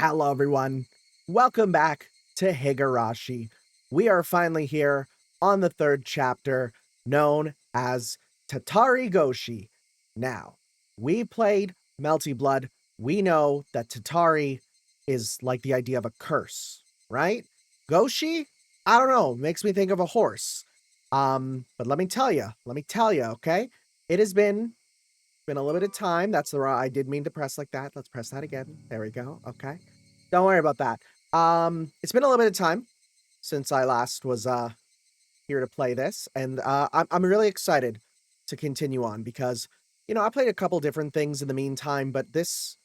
Hello, everyone. Welcome back to Higurashi. We are finally here on the third chapter, known as Tatarigoroshi. Now, we played Melty Blood. We know that Tatari is like the idea of a curse, right? Goshi? I don't know. Makes me think of a horse. But let me tell you, okay? It has been a little bit of time. That's the wrong. I did mean to press like that. Let's press that again. There we go. Okay. Don't worry about that. It's been a little bit of time since I last was here to play this, and I'm really excited to continue on because I played a couple different things in the meantime, but this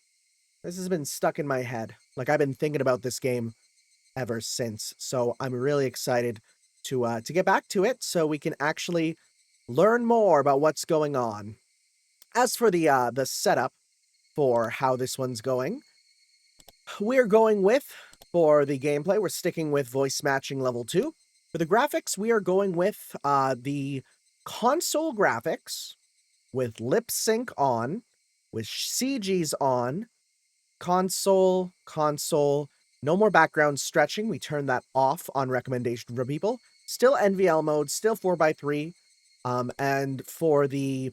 has been stuck in my head. Like I've been thinking about this game ever since. So I'm really excited to get back to it so we can actually learn more about what's going on. As for the setup for how this one's going, we're going with, for the gameplay, we're sticking with voice matching level 2. For the graphics, we are going with the console graphics with lip sync on, with CGs on, console, no more background stretching. We turn that off on recommendation for people. Still NVL mode, still 4x3. And for the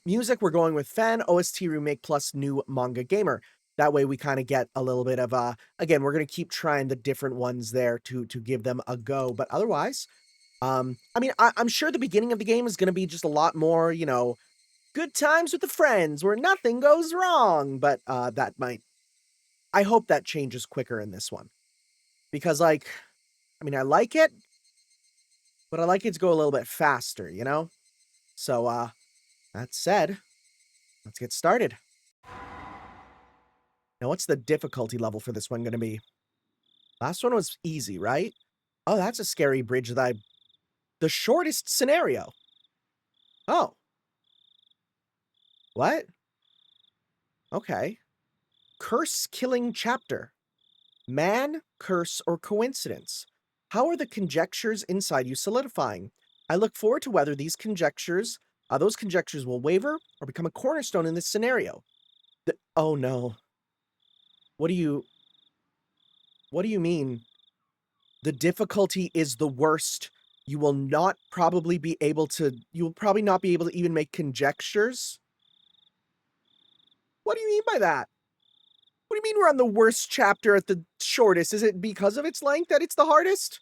music, we're going with fan OST remake plus new manga gamer. That way we kind of get a little bit of again, we're going to keep trying the different ones there to give them a go. But otherwise, I mean, I'm sure the beginning of the game is going to be just a lot more, good times with the friends where nothing goes wrong. But I hope that changes quicker in this one. Because, like, I mean, I like it, but I like it to go a little bit faster, So, that said, let's get started. Now, what's the difficulty level for this one going to be? Last one was easy, right? Oh, that's a scary bridge the shortest scenario. Oh. What? Okay. Curse-killing chapter. Man, curse, or coincidence? How are the conjectures inside you solidifying? I look forward to whether those conjectures will waver or become a cornerstone in this scenario. Oh no. What do you mean? The difficulty is the worst. You will probably not be able to even make conjectures? What do you mean by that? What do you mean we're on the worst chapter at the shortest? Is it because of its length that it's the hardest?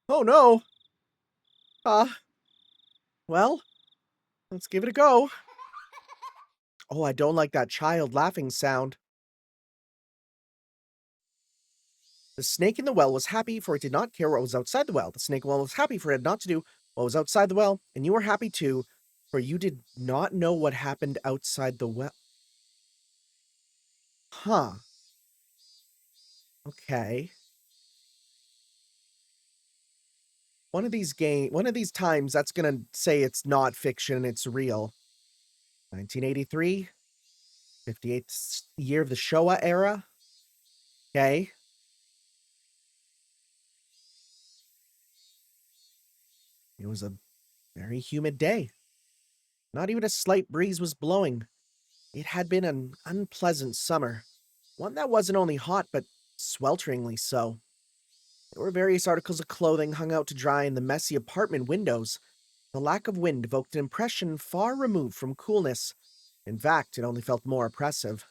Oh no. Well, let's give it a go. Oh, I don't like that child laughing sound. The snake in the well was happy, for it did not care what was outside the well. The snake in the well was happy, for it had not to do what was outside the well, and you were happy too, for you did not know what happened outside the well. Huh. Okay. One of these times, that's gonna say it's not fiction, it's real. 1983, 58th year of the Showa era. Okay. It was a very humid day. Not even a slight breeze was blowing. It had been an unpleasant summer, one that wasn't only hot, but swelteringly so. There were various articles of clothing hung out to dry in the messy apartment windows. The lack of wind evoked an impression far removed from coolness. In fact, it only felt more oppressive.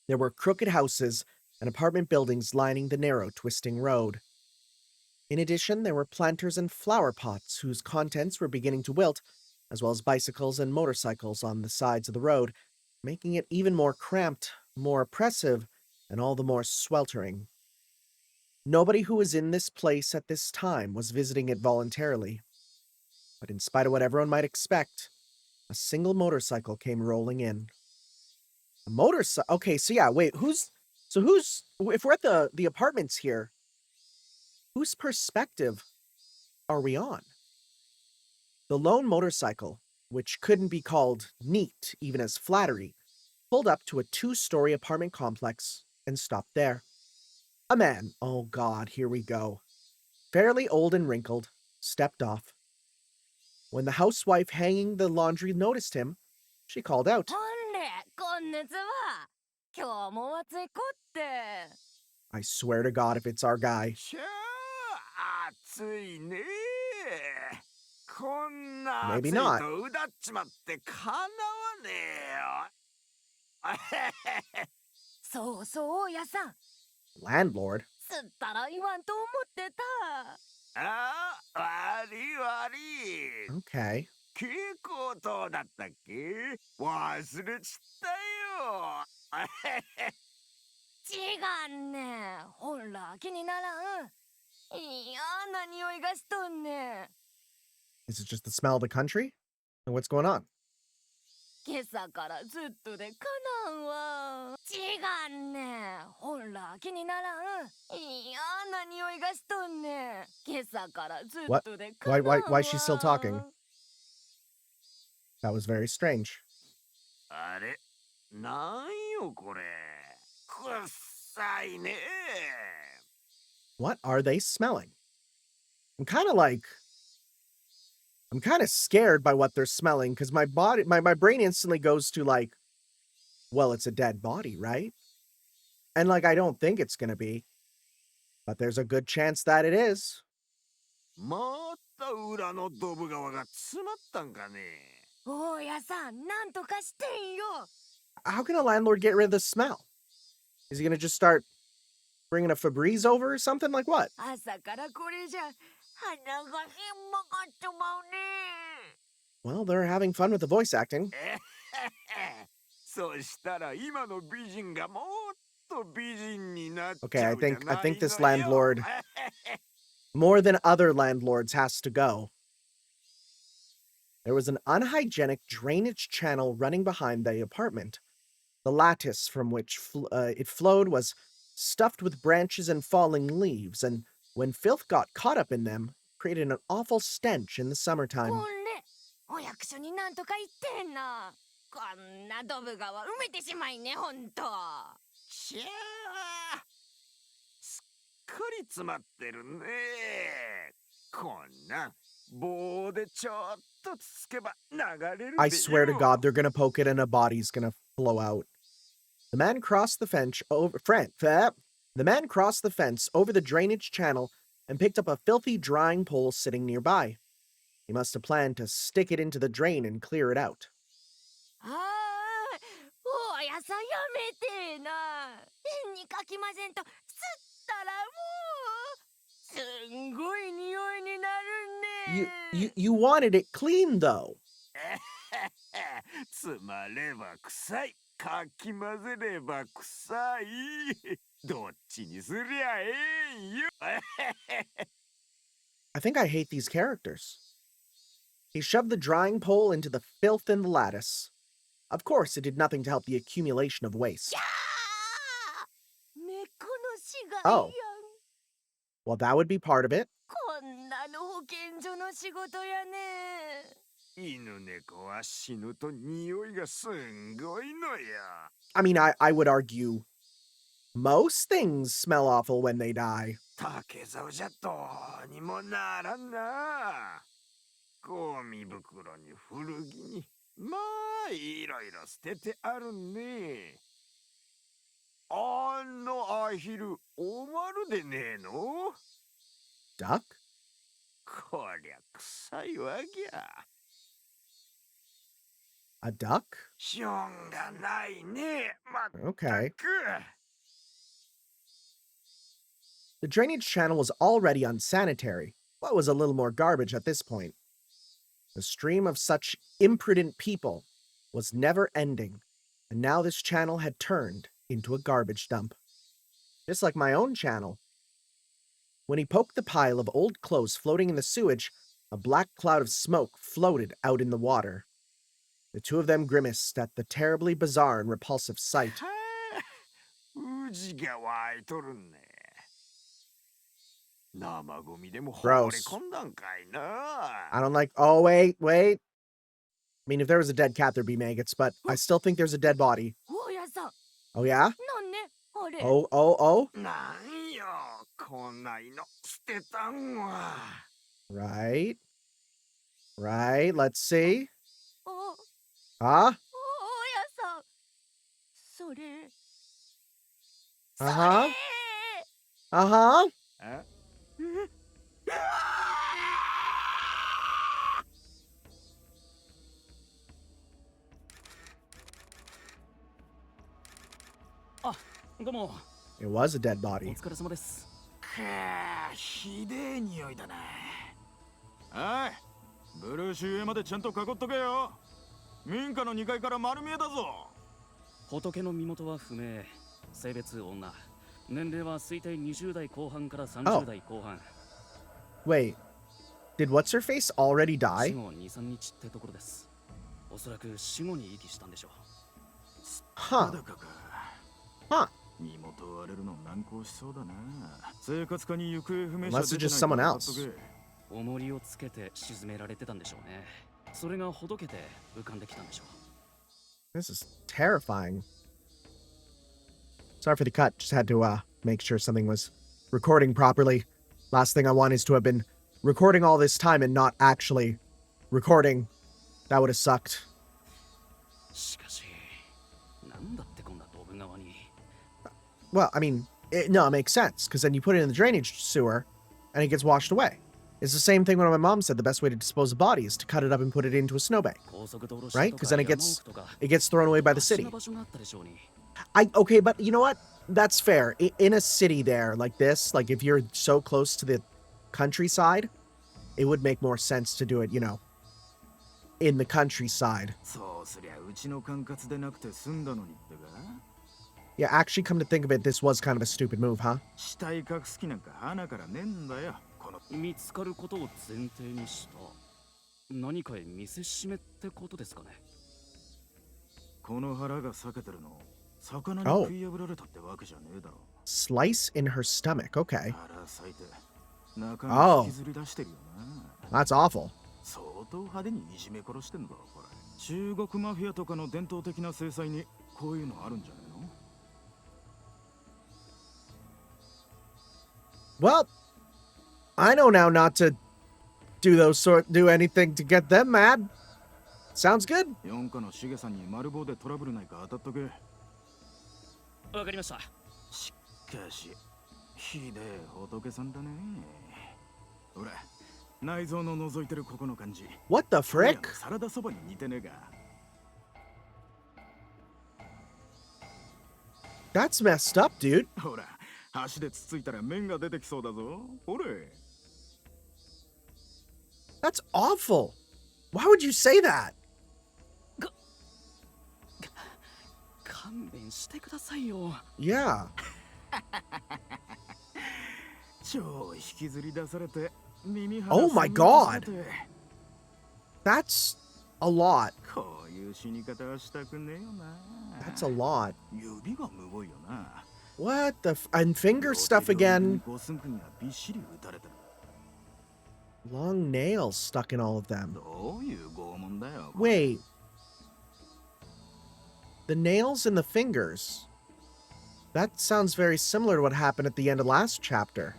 There were crooked houses and apartment buildings lining the narrow, twisting road. In addition, there were planters and flower pots whose contents were beginning to wilt, as well as bicycles and motorcycles on the sides of the road, making it even more cramped, more oppressive, and all the more sweltering. Nobody who was in this place at this time was visiting it voluntarily. But in spite of what everyone might expect, a single motorcycle came rolling in. A motorcycle? Okay, so yeah, wait, if we're at the apartments here, whose perspective are we on? The lone motorcycle, which couldn't be called neat even as flattery, pulled up to a 2-story apartment complex and stopped there. A man, oh god, here we go, fairly old and wrinkled, stepped off. When the housewife hanging the laundry noticed him, she called out, こん熱は今日も暑いこって。 I swear to God, if it's our guy. しゃあ、暑いね。こんな Maybe 暑い not. とうだっちまってかなわねえよ。そうそう、やさん。 Landlord? すったら言わんと思ってた。ああ、悪い悪い。 Okay. 蛍光灯だったっけ？忘れちったよ。違んね。ほら気にならん。嫌な匂いがしとんね。 Is it just the smell of the country? And what's going on? 今朝からずっとでかなんわ。違んね。ほら気にならん。嫌な匂いがしとんね。今朝からずっ What? とでかなんわ。 Why is she still talking? That was very strange. あれ、なんよこれ。くっさいね。 What are they smelling? I'm kind of scared by what they're smelling because my brain instantly goes to like, well, it's a dead body, right? And like, I don't think it's gonna be, but there's a good chance that it is. また裏のドブ川が詰まったんかね。大家さん、なんとかしてんよ。 How can a landlord get rid of the smell? Is he gonna just start bringing a Febreze over or something? Like what? 朝からこれじゃ鼻がひんまかっちまうね。 Well, they're having fun with the voice acting. そしたら今の美人がもっと美人になっち Okay, ゃ I うじゃ think ない this のよ。 landlord, more than other landlords, has to go. There was an unhygienic drainage channel running behind the apartment. The lattice from which it flowed was stuffed with branches and falling leaves, and when filth got caught up in them, created an awful stench in the こ summertime. れ、お役所になんとか言ってんな。こんなドブ川埋めてしまいね、ほんと。しゃあ、すっかり詰まってるね。こんなん棒でちょっとつつけば流れるべよ。 I swear to God, they're gonna poke it and a body's gonna flow out. The man crossed the fence over the drainage channel and picked up a filthy drying pole sitting nearby. He must have planned to stick it into the drain and clear it out. ああ、大家さんやめてな。変にかきませんと、吸ったらもう、すんごい匂いになるね。 You wanted it clean though. つまれば臭い、かき混ぜれば臭い。どっちにすりゃええんよ。 I think I hate these characters. He shoved the drying pole into the filth in the lattice. Of course, it did nothing to help the accumulation of waste. キャー、猫の死骸やん。 Oh. Well, that would be part of it. こんなの保健所の仕事やね。犬猫は死ぬと匂いがすんごいのよ。 I mean, I would argue most things smell awful when they die. 竹竿じゃどうにもならんな。ゴミ袋に古着に、まあいろいろ捨ててあるね。あのアヒル、おまるでねえの？ Duck? こりゃ臭いわぎゃ。 A duck? しょんがないね。まったく。 Okay. The drainage channel was already unsanitary. What was a little more garbage at this point? The stream of such imprudent people was never ending, and now this channel had turned into a garbage dump. Just like my own channel. When he poked the pile of old clothes floating in the sewage, a black cloud of smoke floated out in the water. The two of them grimaced at the terribly bizarre and repulsive sight. うじが湧いとるね。生ゴミでも放 Gross. り込んだんかいな。 I don't like. Oh, wait. I mean, if there was a dead cat, there'd be maggots, but I still think there's a dead body. 大家さん、 Oh, yeah? なんね、あれ。 Oh. なんよ、こんないの捨てたんわ。 Right. Let's see. お、Huh? 大家さん、それ Uh-huh. Uh-huh. えあ、どうも。 It was a dead お body. 疲れ様です。かあ、ひでえ匂いだな。おい、ブルーシー上までちゃんと囲っとけよ。民家の2階から丸見えだぞ。仏の身元は不明。性別女。年齢は推定20代後半からOh. 30代後半。 Wait. Did What's-Her-Face already 死 die? 後2、3日ってところです。おそらく死後に遺棄したんでしょう。 Huh. 裸か。 Huh. 身元を割れるの難航しそうだな。生活課に行方不明 Unless 者 it's 出て just ない someone か else. 買っとけ。重りをつけて沈められてたんでしょうね。それがほどけて浮かんできたんでしょう。 This is terrifying. Sorry for the cut. Just had to make sure something was recording properly. Last thing I want is to have been recording all this time and not actually recording. That would have sucked. しかし、なんだってこんなドブ川に。 Well, I mean, no, it makes sense, because then you put it in the drainage sewer, and it gets washed away. It's the same thing when my mom said the best way to dispose of bodies is to cut it up and put it into a snowbank, 高速道路 right? 下と Because か then it 山 gets 奥とか it gets thrown away by the マシ city. な場所があったでしょうに。 Okay, but you know what? That's fair. In a city there like this, like if you're so close to the countryside, it would make more sense to do it, you know, in the countryside. そうすりゃうちの管轄でなくて済んだのにってか。 Yeah, actually, come to think of it, this was kind of a stupid move, huh? 死体隠す気なんか花からねえんだよ。この見つかることを前提にした何かへ見せしめってことですかね。この腹が裂けてるの、魚に Oh. 食い破られたってわけじゃねえだろ。 Slice in her stomach. Okay. 腹裂いて中 Oh. 身引きずり出してるよな。 That's awful. 相当派手にいじめ殺してんだろこれ。中国マフィアとかの伝統的な制裁にこういうのあるんじゃねえの？ Well, I know now not to do anything to get them mad. Sounds good. 四課のシゲさんに丸棒でトラブルないか当たっとけ。わかりました。しかし、ひでえ仏さんだね。ほら、内臓の覗いてるここの感じ。 What the 今夜 frick? のサラダそばに似てねえが。 That's messed up, dude. ほら、箸でつついたら麺が出てきそうだぞ。ほれ。 That's awful. Why would you say that? 勘弁してくださいよ。 Yeah. 超引きずり出されて耳 Oh my god. That's a lot. こういう死に方はしたくねえよな。 That's a lot. 指がむごいよな。 What the and finger stuff again. 五寸釘がびっしり打たれてる。 Long nails stuck in all of them. どういう拷問だよ。 Wait. The nails in the fingers. That sounds very similar to what happened at the end of last chapter.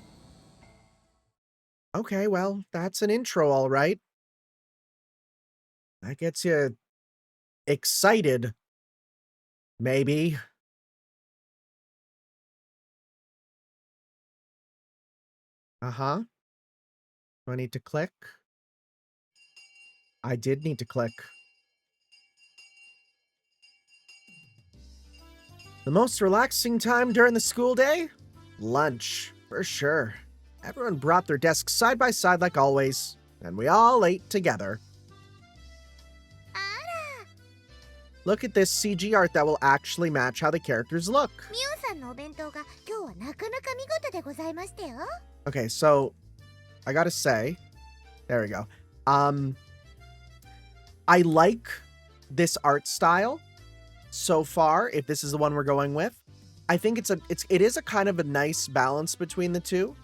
Okay, well, that's an intro, all right. That gets you excited. Maybe. Uh-huh. Do I need to click? I did need to click. The most relaxing time during the school day? Lunch, for sure. Everyone brought their desks side by side like always, and we all ate together. Look at this CG art that will actually match how the characters look. ミオさんのお弁当が今日はなかなか見事でございましたよ。 Okay, so I gotta say, there we go. I like this art style so far. If this is the one we're going with, I think it is a kind of a nice balance between the two.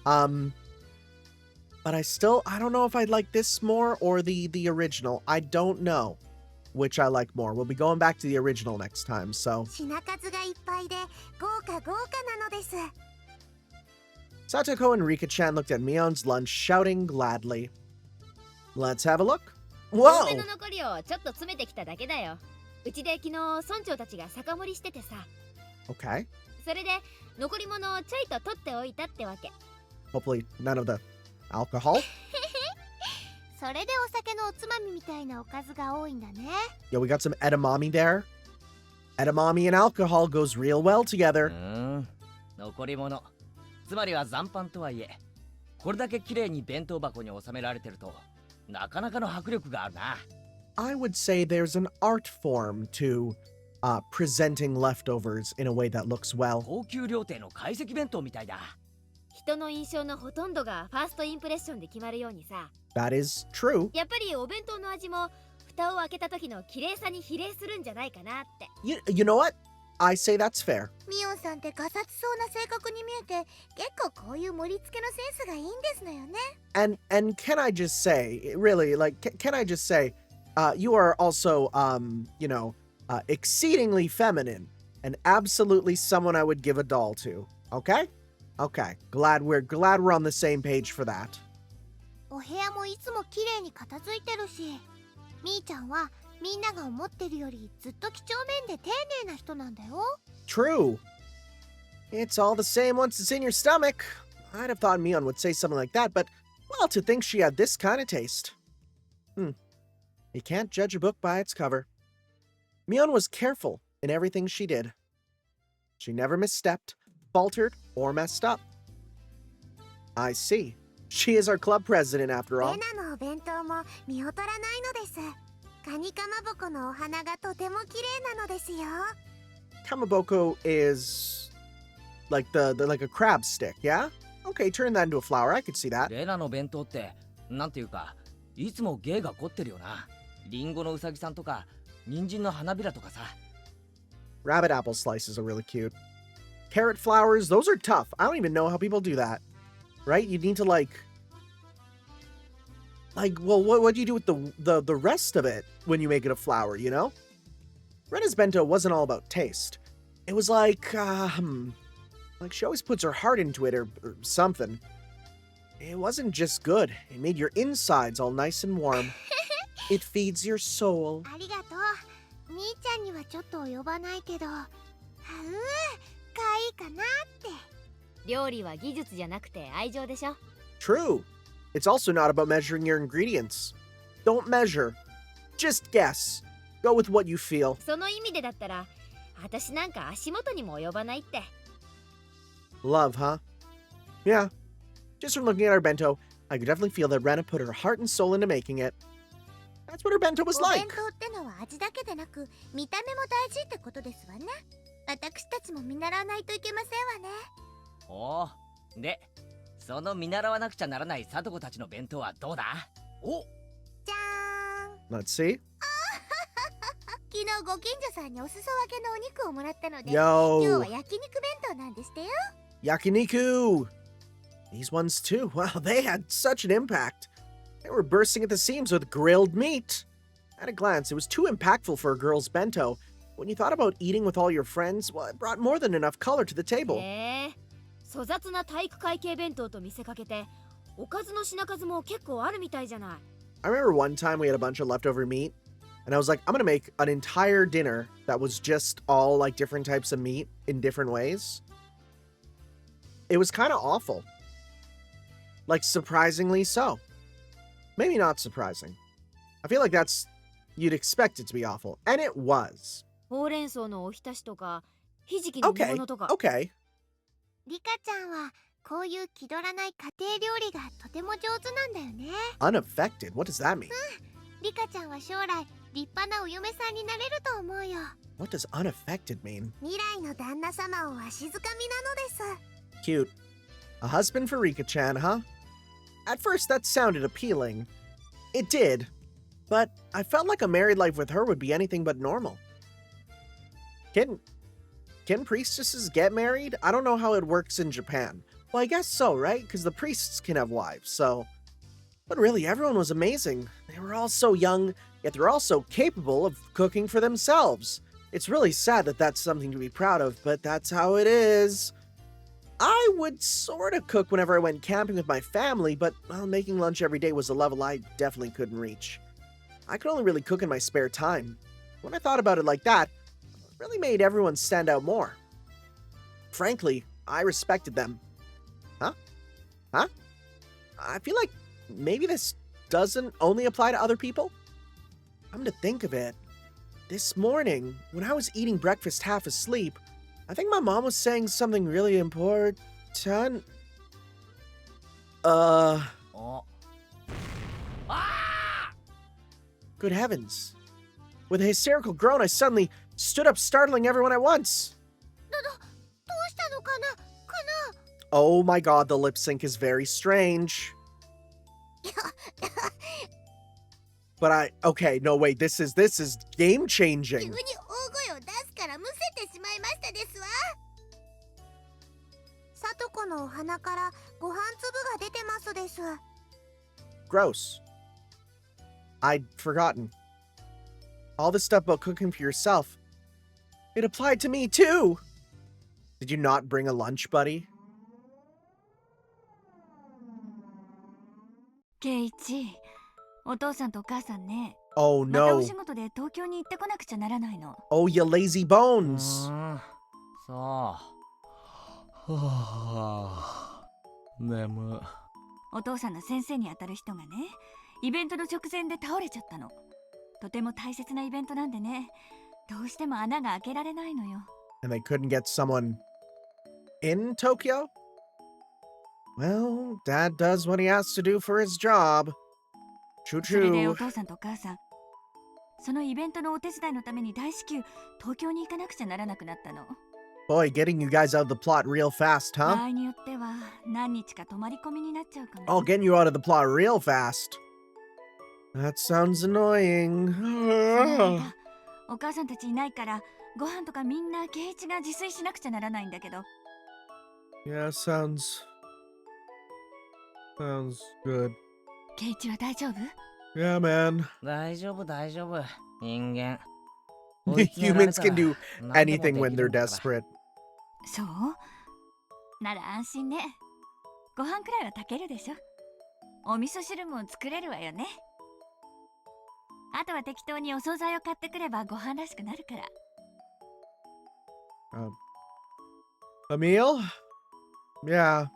But I don't know if I'd like this more or the original. I don't know which I like more. We'll be going back to the original next time. So 品数がいっぱいで豪華なのです。 Satoko and Rika-chan looked at Mion's lunch, shouting gladly. Let's have a look. 多め Whoa! の残りをちょっと詰めてきただけだよ。うちで昨日村長たちが酒盛りしててさ、 Okay. それで残り物をちょいと取っておいたってわけ。 Hopefully none of the alcohol. それでお酒のおつまみみたいなおかずが多いんだね。 Yeah, we got some edamame there. Edamame and alcohol goes real well together. 残り物、つまりは残飯とはいえ、これだけ綺麗に弁当箱に収められてるとなかなかの迫力があるな。 I would say there's an art form to presenting leftovers in a way that looks well. 高級料亭の懐石弁当みたいだ。人の印象のほとんどがファーストインプレッションで決まるようにさ、 That is true. やっぱりお弁当の味も蓋を開けた時の綺麗さに比例するんじゃないかなって。 You know what? I say that's fair. ミオンさんってガサツそうな性格に見えて、結構こういう盛り付けのセンスがいいんですのよね。 And can I just say, really, like, can I just say, you are also, exceedingly feminine and absolutely someone I would give a doll to. Okay? Okay. Glad we're on the same page for that. お部屋もいつも綺麗に片付いてるし、みーちゃんはみんなが思ってるよりずっと几帳面で丁寧な人なんだよ。 True. It's all the same once it's in your stomach. I'd have thought Mion would say something like that, but, well, to think she had this kind of taste. You can't judge a book by its cover. Mion was careful in everything she did. She never misstepped, faltered, or messed up. I see. She is our club president, after all. レナのお弁当も見劣らないのです。カニかまぼこのお花がとても綺麗なのですよ。 Kamaboko is like like a crab stick, yeah? Okay, turn that into a flower. I could see that. レナの弁当ってなんていうか、いつも芸が凝ってるよな。リンゴのうさぎさんとか、人参の花びらとかさ。 Rabbit apple slices are really cute. Carrot flowers, those are tough. I don't even know how people do that. Right? You need to well, what do you do with the rest of it when you make it a flower, you know? Rena's bento wasn't all about taste. It was like she always puts her heart into it or something. It wasn't just good. It made your insides all nice and warm. It feeds your soul. ありがとう。みーちゃんにはちょっと及ばないけど、かわいいかなって。料理は技術じゃなくて愛情でしょ。 True. It's also not about measuring your ingredients. Don't measure. Just guess. Go with what you feel. その意味でだったら、私なんか足元にも及ばないって。 Love, huh? Yeah. Just from looking at our bento, I could definitely feel that Rena put her heart and soul into making it. That's what her bento was お弁 like. 当ってのは味だけでなく、見た目も大事ってことですわね。私たちも見習わないといけませんわね。おお。で、その見習わなくちゃならない聡子たちの弁当はどうだ？お、じゃーん。 Let's see. 昨日ご近所さんにお裾分けのお肉をもらったので、 Yo. 今日は焼肉弁当なんですってよ。 Yakiniku. These ones too. Wow, they had such an impact. They were bursting at the seams with grilled meat. At a glance, it was too impactful for a girl's bento. When you thought about eating with all your friends, well, it brought more than enough color to the table. へえ、粗雑な体育会系弁当と見せかけて、おかずの品数も結構あるみたいじゃない。 I remember one time we had a bunch of leftover meat, and I was like, I'm gonna make an entire dinner that was just all like different types of meat in different ways. It was kind of awful. Like, surprisingly so. Maybe not surprising. I feel like you'd expect it to be awful. And it was. ほうれん草のおひたしとか、ひじきの煮 Okay, 物とか。 okay. リカちゃんはこういう気取らない家庭料理がとても上手なんだよね。 Unaffected? What does that mean? リカちゃんは将来立派なお嫁さんになれると思うよ。 What does unaffected mean? 未来の旦那様をわしづかみなのです。 Cute. A husband for Rika-chan, huh? At first, that sounded appealing. It did. But I felt like a married life with her would be anything but normal. Can priestesses get married? I don't know how it works in Japan. Well, I guess so, right? Because the priests can have wives, so... But really, everyone was amazing. They were all so young, yet they're all so capable of cooking for themselves. It's really sad that that's something to be proud of, but that's how it is. I would sort of cook whenever I went camping with my family, but, well, making lunch every day was a level I definitely couldn't reach. I could only really cook in my spare time. when I thought about it like that, it really made everyone stand out more. Frankly, I respected them. Huh? Huh? I feel like maybe this doesn't only apply to other people. Come to think of it, this morning, when I was eating breakfast half asleep, I think my mom was saying something really important. Oh. Good heavens. With a hysterical groan, I suddenly stood up, startling everyone at once. どうしたのかな Oh my god, the lip sync is very strange. But okay, no wait, this is game 急 changing. に大声を出すからむせてしまいましたですわ。さとこのお鼻からご飯粒が出てますです。 Gross. I'd forgotten. All this stuff about cooking for yourself. It applied to me too. Did you not bring a lunch, buddy? ケイチ、お父さんとお母さんね、 Oh またお no. 仕事で東京に行ってこなくちゃならないの。 Oh, you lazy う bones. ーんそうはあ眠お父さんの先生にあたる人がね、イベントの直前で倒れちゃったの。とても大切なイベントなんでね、どうしても穴が開けられないのよ。 And they couldn't get someone in Tokyo? Well, Dad does what he has to do for his job. Choo それでお choo. 父さんとお母さん、そのイベントのお手伝いのために大至急東京に行かなくちゃならなくなったの。 Boy, getting you guys out of the plot real fast, 場 huh? 合によっては何日か泊まり込みになっちゃうかも。 Oh, getting you out of the plot real fast. That sounds annoying. その間、お母さんたちいないからご飯とかみんな圭一が自炊しなくちゃならないんだけど。 Yeah, sounds good. 圭一は大丈夫？ Yeah, man. 大丈夫大丈夫人間 Humans can do 何でもで anything き when る they're んだから desperate. そう？なら安心ね。ご飯くらいは炊けるでしょ。お味噌汁も作れるわよね。あとは適当にお惣菜を買ってくればご飯らしくなるから。 A meal? Yeah.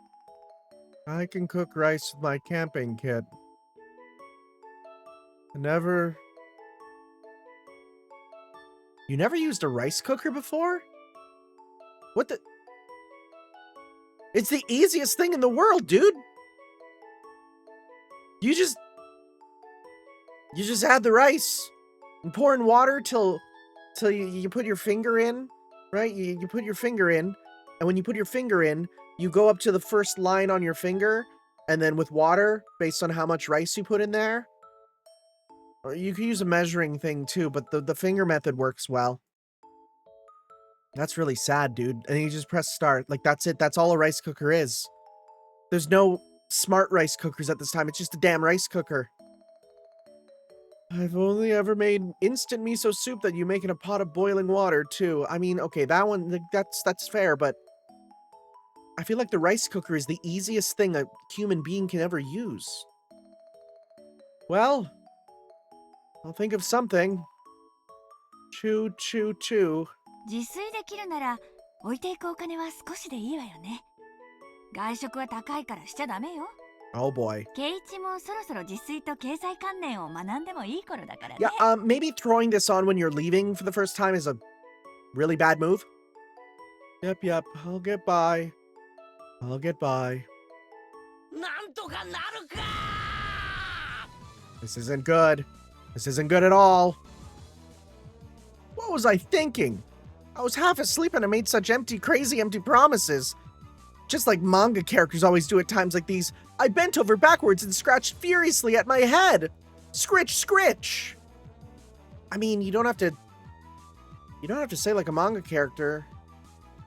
I can cook rice with my camping kit. You never used a rice cooker before? What the? It's the easiest thing in the world, dude. You just add the rice and pour in water till you put your finger in, right? You put your finger in, and when you put your finger in, you go up to the first line on your finger, and then with water, based on how much rice you put in there. Or you could use a measuring thing too, but the finger method works well. That's really sad, dude. And you just press start. Like, that's it. That's all a rice cooker is. There's no smart rice cookers at this time. It's just a damn rice cooker. I've only ever made instant miso soup that you make in a pot of boiling water, too. I mean, okay, that one, that's fair, but I feel like the rice cooker is the easiest thing a human being can ever use. Well, I'll think of something. Choo, choo, choo. 自炊できるなら置いていくお金は少しでいいわよね。外食は高いからしちゃダメよ。 Oh boy. 圭一もそろそろ自炊と経済観念を学んでもいい頃だからね。 Yeah, maybe throwing this on when you're leaving for the first time is a really bad move. Yep, I'll get by. なんとかなるか This isn't good. This isn't good at all. What was I thinking? I was half asleep and I made such crazy empty promises. Just like manga characters always do at times like these, I bent over backwards and scratched furiously at my head. Scritch! I mean, you don't have to say like a manga character,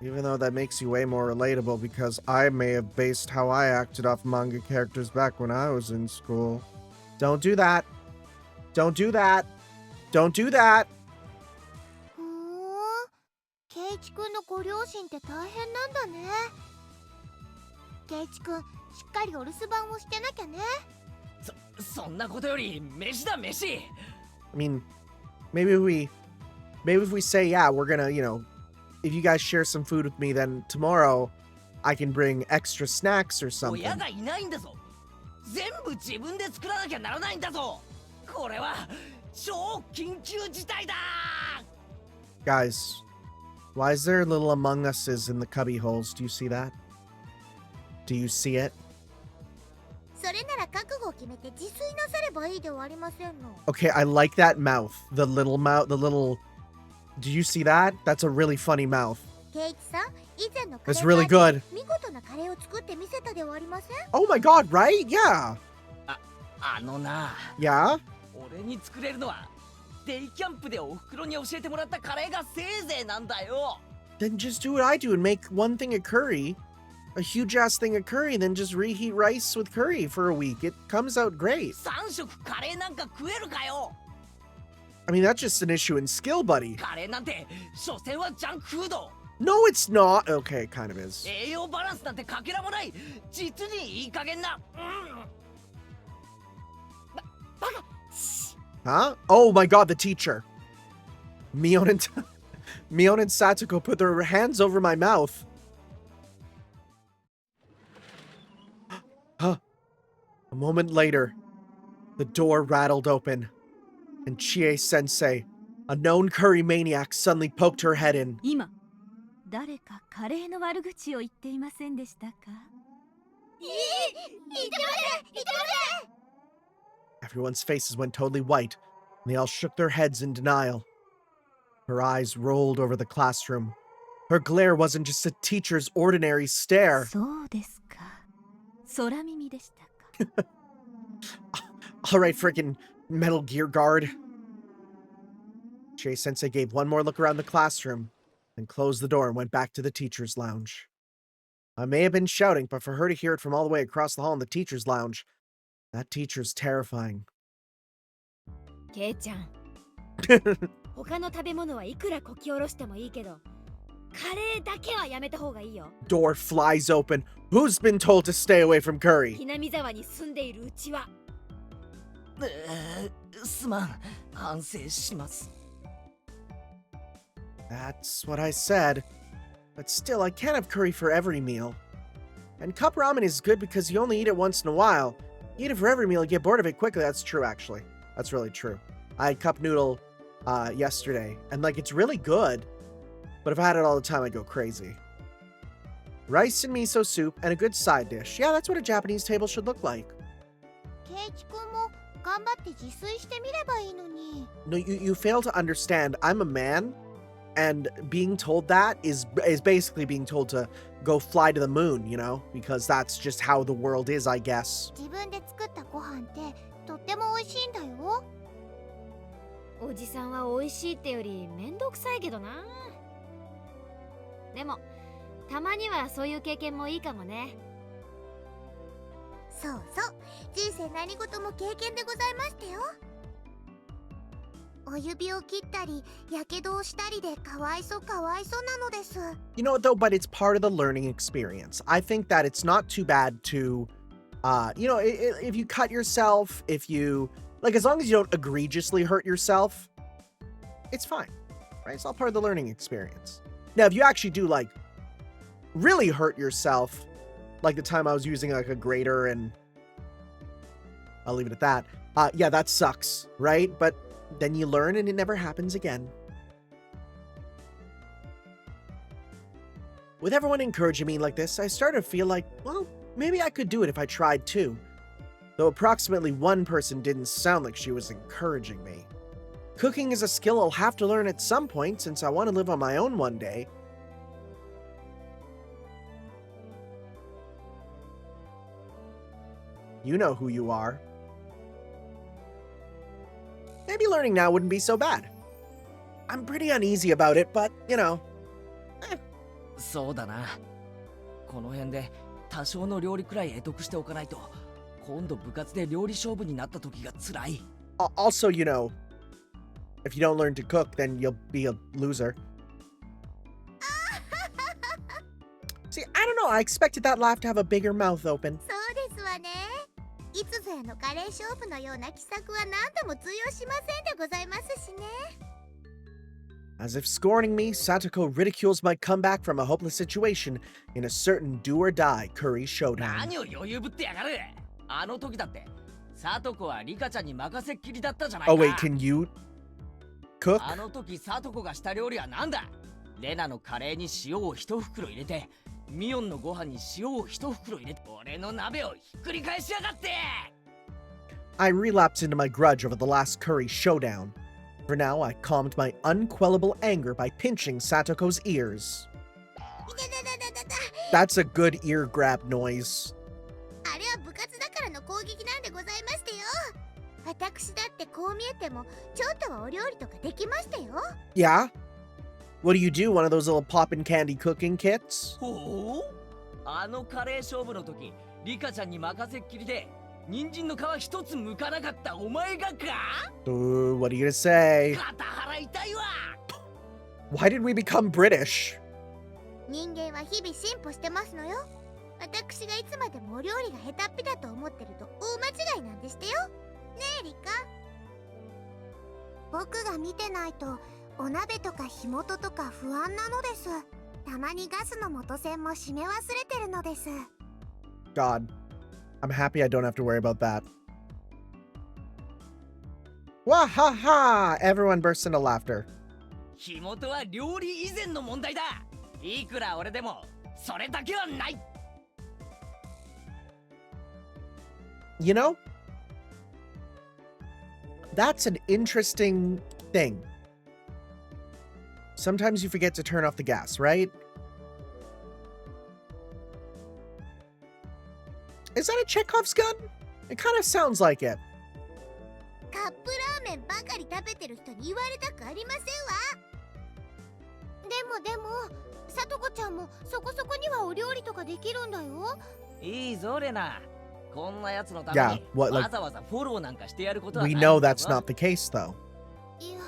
even though that makes you way more relatable because I may have based how I acted off manga characters back when I was in school. Don't do that. Don't do that. 圭一くんのご両親って大変なんだね。圭一くん、しっかりお留守番をしてなきゃね。そんなことより飯だ飯 I mean, maybe we Maybe if we say, yeah, we're gonna, if you guys share some food with me, then tomorrow I can bring extra snacks or something. 親がいないんだぞ。全部自分で作らなきゃならないんだぞ。これは超緊急事態だ。 Guys, why is there little Among Uses in the cubby holes? Do you see that? Do you see it? それなら覚悟を決めて自炊なさればいいではありませんの。 Okay, I like that mouth. The little mouth, the little... Do you see that? That's a really funny mouth. ケイチさん、以前のカレ That's ー really パーティ good. ー見事なカレーを作ってみせたではありません？ Oh my god, right? Yeah. あのな、 Yeah? 俺に作れるのはデイキャンプでおふくろに教えてもらったカレーがせいぜいなんだよ。 Then just do what I do and make one thing of curry. A huge ass thing of curry, and then just reheat rice with curry for a week. It comes out great. 3食カレーなんか食えるかよ。 I mean, that's just an issue in skill, buddy. カレーなんて所詮はジャンクフード。 No, it's not. Okay, it kind of is. 栄養バランスなんてかけらもない。実にいい加減な。Huh? Oh my god, the teacher. Mion and Satoko put their hands over my mouth. Huh. A moment later, the door rattled open, and Chie-sensei, a known curry maniac, suddenly poked her head in. 今誰かカレーの悪口を言っていませんでしたか？言ってません。 Everyone's faces went totally white, and they all shook their heads in denial. Her eyes rolled over the classroom. Her glare wasn't just a teacher's ordinary stare. そうですか。空耳でしたか。All right, freaking Metal Gear Guard. Chie-sensei gave one more look around the classroom, then closed the door and went back to the teacher's lounge. I may have been shouting, but for her to hear it from all the way across the hall in the teacher's lounge, that teacher's terrifying. ケイちゃん、他の食べ物はいくらこき下ろしてもいいけど、カレーだけはやめた方がいいよ。 Door flies open. Who's been told to stay away from curry? ひなみ沢に住んでいるうちは。すまん、反省します。 That's what I said. But still, I can't have curry for every meal. And cup ramen is good because you only eat it once in a while. You eat it for every meal, you get bored of it quickly. That's true, actually. That's really true. I had cup noodle yesterday, and it's really good. But if I had it all the time, I'd go crazy. Rice and miso soup and a good side dish. Yeah, that's what a Japanese table should look like. ケイチ君も頑張って自炊してみればいいのに。 No, you fail to understand. I'm a man, and being told that is basically being told to go fly to the moon, because that's just how the world is, I guess. 自分で作ったご飯ってとっても美味しいんだよ。おじさんは美味しいってよりめんどくさいけどな。でもたまにはそういう経験もいいかもね。そうそう、人生何事も経験でございましたよ。お指を切ったり、やけどをしたりでかわいそうなのです。You know what, though? But it's part of the learning experience. I think that it's not too bad to, if you cut yourself, if you, as long as you don't egregiously hurt yourself, it's fine, right? It's all part of the learning experience. Now, if you actually do, really hurt yourself, like the time I was using, a grater and I'll leave it at that. Yeah, that sucks, right? But then you learn and it never happens again. With everyone encouraging me like this, I started to feel like, well, maybe I could do it if I tried too. Though approximately one person didn't sound like she was encouraging me. Cooking is a skill I'll have to learn at some point since I want to live on my own one day. You know who you are. Maybe learning now wouldn't be so bad. I'm pretty uneasy about it, but, そうだな。この辺で多少の料理くらい得得しておかないと、今度部活で料理勝負になった時が辛い。Also, if you don't learn to cook, then you'll be a loser. See, I don't know. I expected that laugh to have a bigger mouth open. そうですわね。いつぞやのカレー勝負のような奇策は何度も通用しませんでございますしね。As if scorning me, Satoko ridicules my comeback from a hopeless situation in a certain do-or-die curry showdown. 何を余裕ぶってやがる。あの時だってサトコはリカちゃんに任せっきりだったじゃないか。 Oh wait, can you cook? あの時サトコがした料理は何だ。レナのカレーに塩を一袋入れて、ミオンのご飯に塩を一袋入れて、俺の鍋をひっくり返しやがって。 I relapsed into my grudge over the last curry showdown. For now, I calmed my unquellable anger by pinching Satoko's ears. いたたたたたた。 That's a good ear grab noise. あれは部活だからの攻撃なんでございましてよ。私だってこう見えてもちょっとはお料理とかできましたよ。 Yeah? What do you do? One of those little poppin' candy cooking kits? ほう、あのカレー勝負の時リカちゃんに任せっきりで人参の皮一つ剥かなかったお前がか。 What are you gonna say? 肩払いたいわ。 Why did we become British? 人間は日々進歩してますのよ。私がいつまでもお料理が下手っぴだと思ってると大間違いなんでしてよ。ねえリカ。僕が見てないとお鍋とか火元とか不安なのです。たまにガスの元栓も閉め忘れてるのです。 God, I'm happy I don't have to worry about that. Wahaha! Everyone bursts into laughter. 火元は料理以前の問題だ。いくら俺でもそれだけはない。 You know? That's an interesting thing. Sometimes you forget to turn off the gas, right? Is that a Chekhov's gun? It kind of sounds like it. カップラーメンばかり食べてる人に言われたくありませんわ。でもさとこちゃんもそこそこにはお料理とかできるんだよ。いいぞレナ。こんなやつのため Yeah, に what, わ like, ざわざフォローなんかしてやることはな we いん know だ that's ぞ。 not the case, though. いや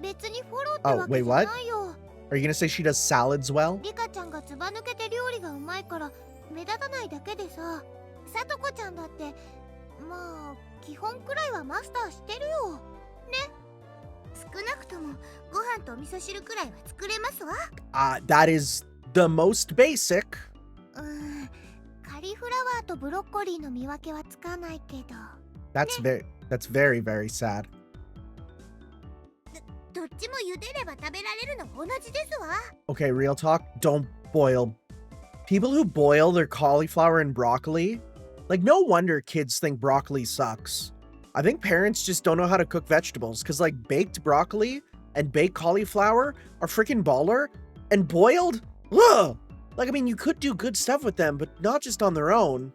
別にフォローって Oh, わけ wait, じゃ what? ないよ。 Are you gonna say she does salads well? リカちゃんがずば抜けて料理がうまいから目立たないだけでさ。さとこちゃんだってまあ基本くらいはマスターしてるよ。ね。少なくともご飯とお味噌汁くらいは作れますわ。That is the most basic. カリフラワーとブロッコリーの見分けはつかないけど。That's very, very sad. どっちも茹でれば食べられるの同じですわ。 Okay, real talk, don't boil. People who boil their cauliflower and broccoli, like, no wonder kids think broccoli sucks. I think parents just don't know how to cook vegetables, because, like, baked broccoli and baked cauliflower are freaking baller, and boiled? Ugh! Like, I mean, you could do good stuff with them, but not just on their own.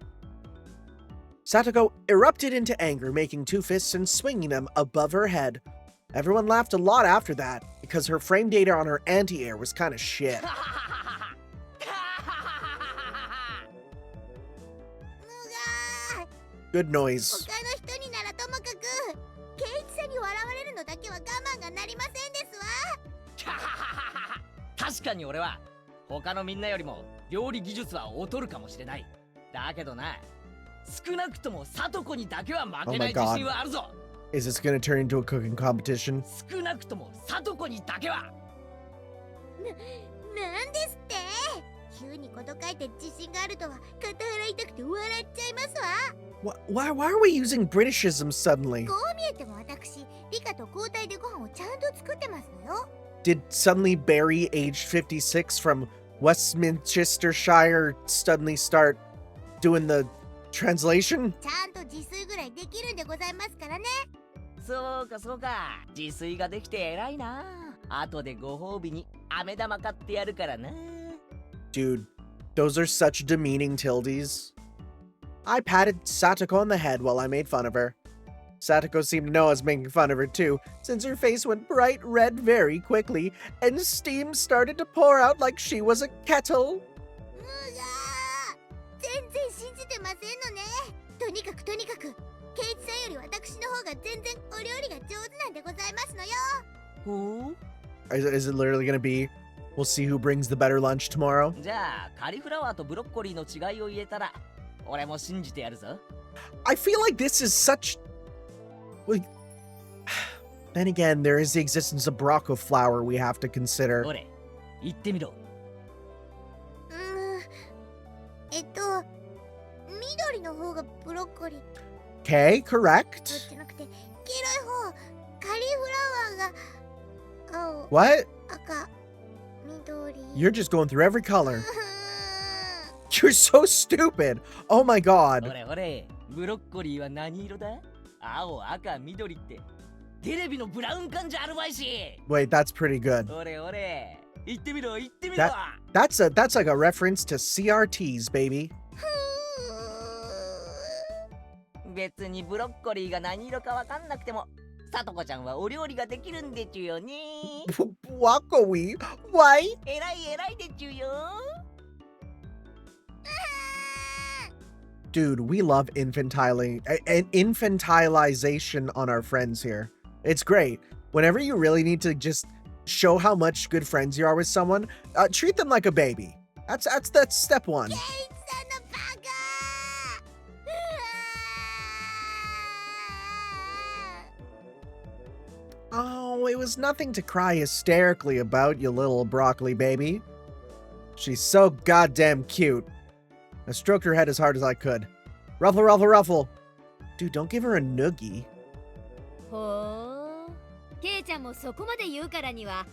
Satoko erupted into anger, making two fists and swinging them above her head. Everyone laughed a lot after that, because her frame data on her anti-air was kind of shit. Good noise. 他の人にならともかくケイチさんに笑われるのだけは我慢がなりませんですわ。確かに俺は他のみんなよりも料理技術は劣るかもしれない。だけどな、少なくともサトコにだけは負けない自信はあるぞ。 Is this gonna turn into a cooking competition? 少なくともサトコにだけは。なんですって。急にこと書いて自信があるとは肩払いたくて笑っちゃいますわ。Why are we using Britishism suddenly? こう見えても私リカと交代でご飯をちゃんと作ってますのよ。 Did suddenly Barry, aged 56 from Westminstershire, suddenly start doing the translation? ちゃんと自炊ぐらいできるんでございますからね。そうかそうか、自炊ができて偉いな。後でご褒美に飴玉買ってやるからな。 Dude, those are such demeaning tildes. I patted Satoko on the head while I made fun of her. Satoko seemed to know I was making fun of her too, since her face went bright red very quickly, and steam started to pour out like she was a kettle. 全然信じてませんのね。とにかくケイチさんより私の方が全然お料理が上手なんでございますのよ。ほう。Is it literally gonna be, we'll see who brings the better lunch tomorrow? じゃあカリフラワーとブロッコリーの違いを言えたら俺も信じてやるぞ。 I feel like this is such... Like, Then again, there is the existence of Braco flower we have to ど consider. れ言ってみろ。緑の方がブロッコリー Okay, じ correct. ゃなくて黄色い方カリフラワーが青 What? 赤緑 You're just going through every color. You're so stupid. Oh my ほ god. れほれ、ブロッコリーは何色だ？青、赤、緑って。テレビのブラウン管じゃあるまいし。 Wait, that's pretty good. ほれほれ、言ってみろ、言ってみろ。 That's like a reference to CRTs, baby. 別にブロッコリーが何色かわかんなくても、さとこちゃんはお料理ができるんでちゅよね。 Wakowi? Why? えらいえらいでちゅよ。 Dude, we love infantilization on our friends here. It's great. Whenever you really need to just show how much good friends you are with someone, treat them like a baby. That's step one. ケイチさんのバカ Oh, it was nothing to cry hysterically about, you little broccoli baby. She's so goddamn cute. I stroked her head as hard as I could. Ruffle, ruffle, ruffle. Dude, don't give her a noogie. ほうケイちゃんもそこまで言うからには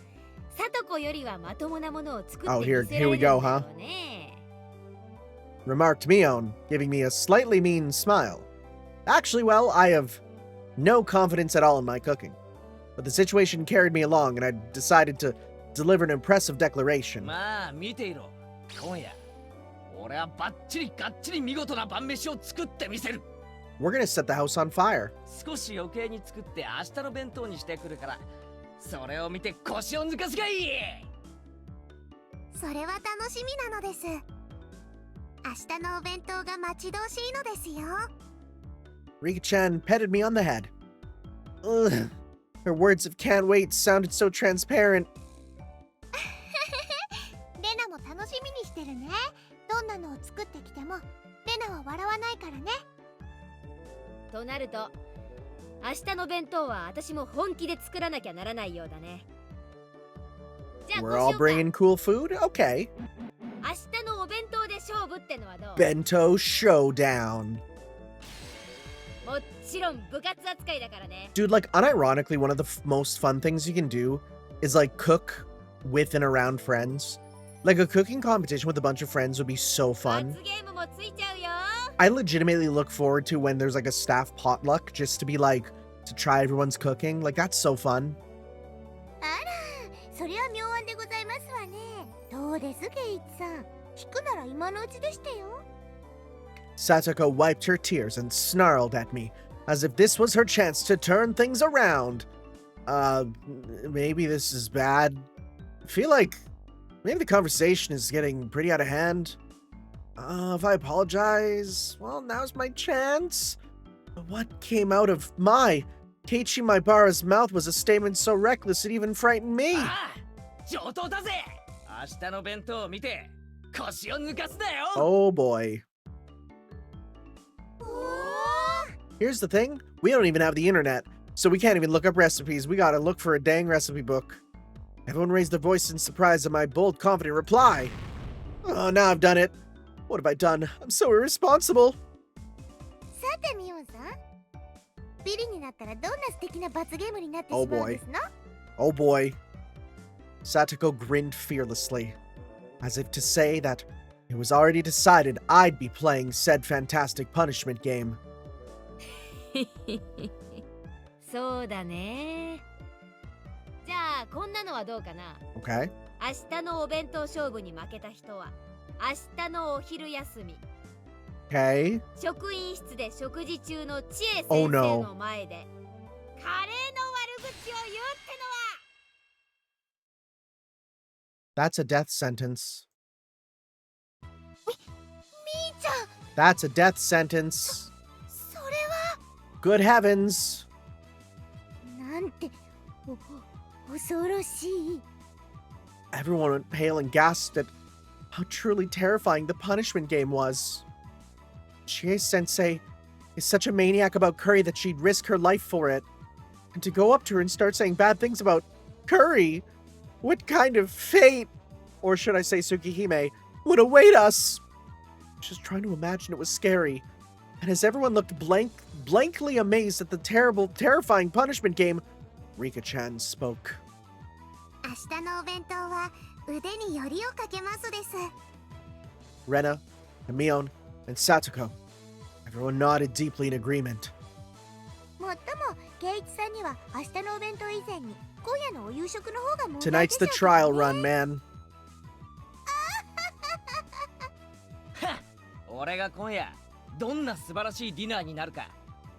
サトコよりはまともなものを作って Oh, み here- せら here れ we るんだ go, ろ huh? うね。 Remarked Mion, giving me a slightly mean smile. Actually, well, I have no confidence at all in my cooking. But the situation carried me along, and I decided to deliver an impressive declaration. まあ見ていろ。今夜、俺はバッチリガッチリ見事な晩飯を作ってみせる。 We're gonna set the house on fire. 少し余計に作って明日の弁当にしてくるから、それを見て腰を抜かすがいい。それは楽しみなのです。明日のお弁当が待ち遠しいのですよ。 Rika-chan petted me on the head. Ugh. Her words of can't wait sounded so transparent. レナも楽しみにしてるね。どんなのを作ってきてもレナは笑わないからね。となると明日の弁当は私も本気で作らなきゃならないようだね。じゃあこう We're し all ようか。 bringing cool food? Okay. 明日のお弁当で勝負ってのはどう？ Bento showdown. もちろん部活扱いだからね。 Dude, like, unironically, one of the most fun things you can do is, like, cook with and around friends. Like, a cooking competition with a bunch of friends would be so 罰 fun. ゲームもついちゃうよ。 I legitimately look forward to when there's, like, a staff potluck just to be, like, to try everyone's cooking. Like, that's so fun. あら、それは妙案でございますわね。どうですケイチさん。引くなら今のうちでしてよ。 Satoko wiped her tears and snarled at me, as if this was her chance to turn things around. Maybe this is bad. I feel like maybe the conversation is getting pretty out of hand. If I apologize, well, now's my chance. But what came out of Keiichi Maibara's mouth was a statement so reckless it even frightened me. ああ、上等だぜ。明日の弁当を見て腰を抜かすなよ。 Oh boy. おー Here's the thing, we don't even have the internet, so we can't even look up recipes. We gotta look for a dang recipe book. Everyone raised their voice in surprise at my bold, confident reply. Oh, now I've done it. What have I done? I'm so irresponsible. さてミオンさん。ビリになったらどんな素敵な罰ゲームになってしま Oh うん boy. ですの？ Oh boy. Satoko grinned fearlessly, as if to say that it was already decided I'd be playing said fantastic punishment game. そうだね。じゃあこんなのはどうかな。 Okay? 明日のお弁当勝負に負けた人は明日のお昼休み Okay? 職員室で食事中の知恵 Oh 先 no. 生の前でカレーの悪口を言うってのは That's a death sentence. みーちゃん、 That's a death sentence. それは Good heavens. なんて恐ろしい。 Everyone went pale and gasped at how truly terrifying the punishment game was. Chie-sensei is such a maniac about curry that she'd risk her life for it. And to go up to her and start saying bad things about Curry, what kind of fate, or should I say Tsukihime, would await us? Just trying to imagine it was scary. And as everyone looked blankly amazed at the terrifying punishment game, Rika-chan spoke. 明日のお弁当は腕によりをかけますです。 Rena, Mion, and Satoko. Everyone nodded deeply in agreement. もっとも、ケイイチさんには明日のお弁当以前に今夜のお夕食の方が問題で Tonight's しょ the うからね trial run, man. 俺が今夜どんな素晴らしいディナーになるか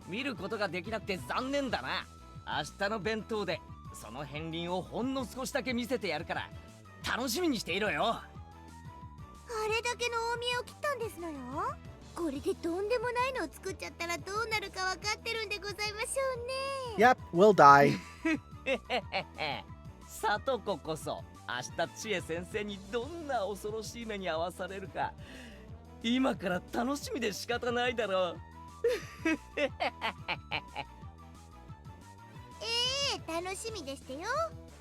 見ることができなくて残念だな。明日の弁当でその片鱗をほんの少しだけ見せてやるから楽しみにしていろよ。あれだけの大見栄を切ったんですのよ。これでとんでもないのを作っちゃったらどうなるか分かってるんでございましょうね。 Yep, we'll die. さとここそ明日千恵先生にどんな恐ろしい目に遭わされるか今から楽しみで仕方ないだろう。楽しみでしてよ。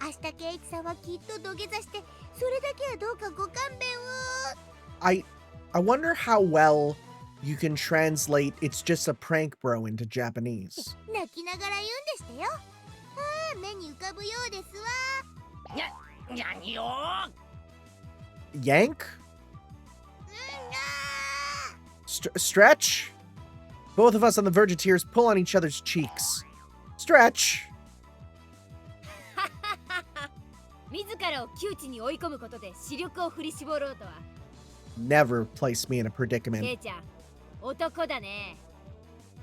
明日ケイイチさんはきっと土下座してそれだけはどうかご勘弁を。 I wonder how well you can translate "it's just a prank, bro" into Japanese. 泣きながら言うんでしてよ。ああ、目に浮かぶようですわ。何よ。 Yank? Stretch? Both of us on the verge of tears pull on each other's cheeks. Stretch! 自らを窮地に追い込むことで視力を振り絞ろうとは。 Never place me in a ケ predicament. イちゃん、男だね。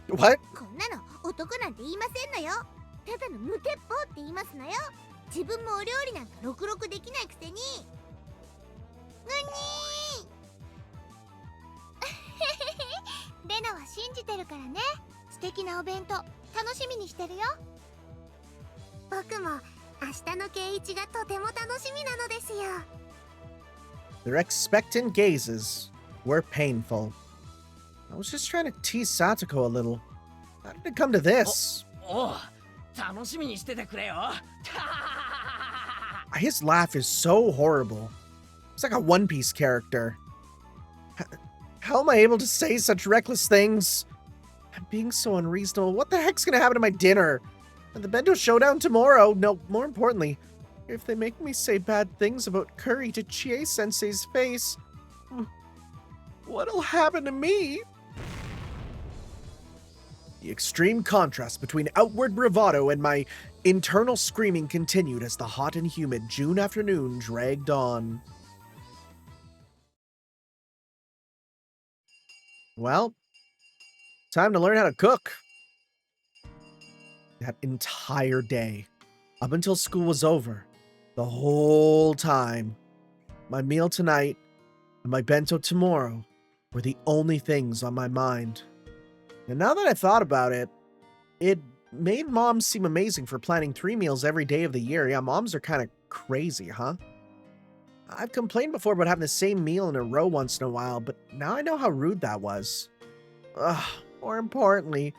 What? こんなの男なんて言いませんのよ。ただの無鉄砲って言いますのよ。自分もお料理なんかろくろくできないくせに。レナは信じてるからね。素敵なお弁当楽しみにしてるよ。僕も明日のケイイチがとても楽しみなのですよ。 Their expectant gazes were painful. I was just trying to tease Satoko a little. How did it come to this? おう、楽しみにしててくれよ。 His laugh is so horrible. It's like a One Piece character. How am I able to say such reckless things? I'm being so unreasonable. What the heck's gonna happen to my dinner? And the bento showdown tomorrow? No, more importantly, if they make me say bad things about curry to Chie-sensei's face, what'll happen to me? The extreme contrast between outward bravado and my internal screaming continued as the hot and humid June afternoon dragged on. Well, time to learn how to cook. That entire day, up until school was over, the whole time, my meal tonight and my bento tomorrow were the only things on my mind. And now that I thought about it, it made moms seem amazing for planning 3 meals every day of the year. Yeah, moms are kind of crazy, huh? I've complained before about having the same meal in a row once in a while, but now I know how rude that was. Ugh, more importantly,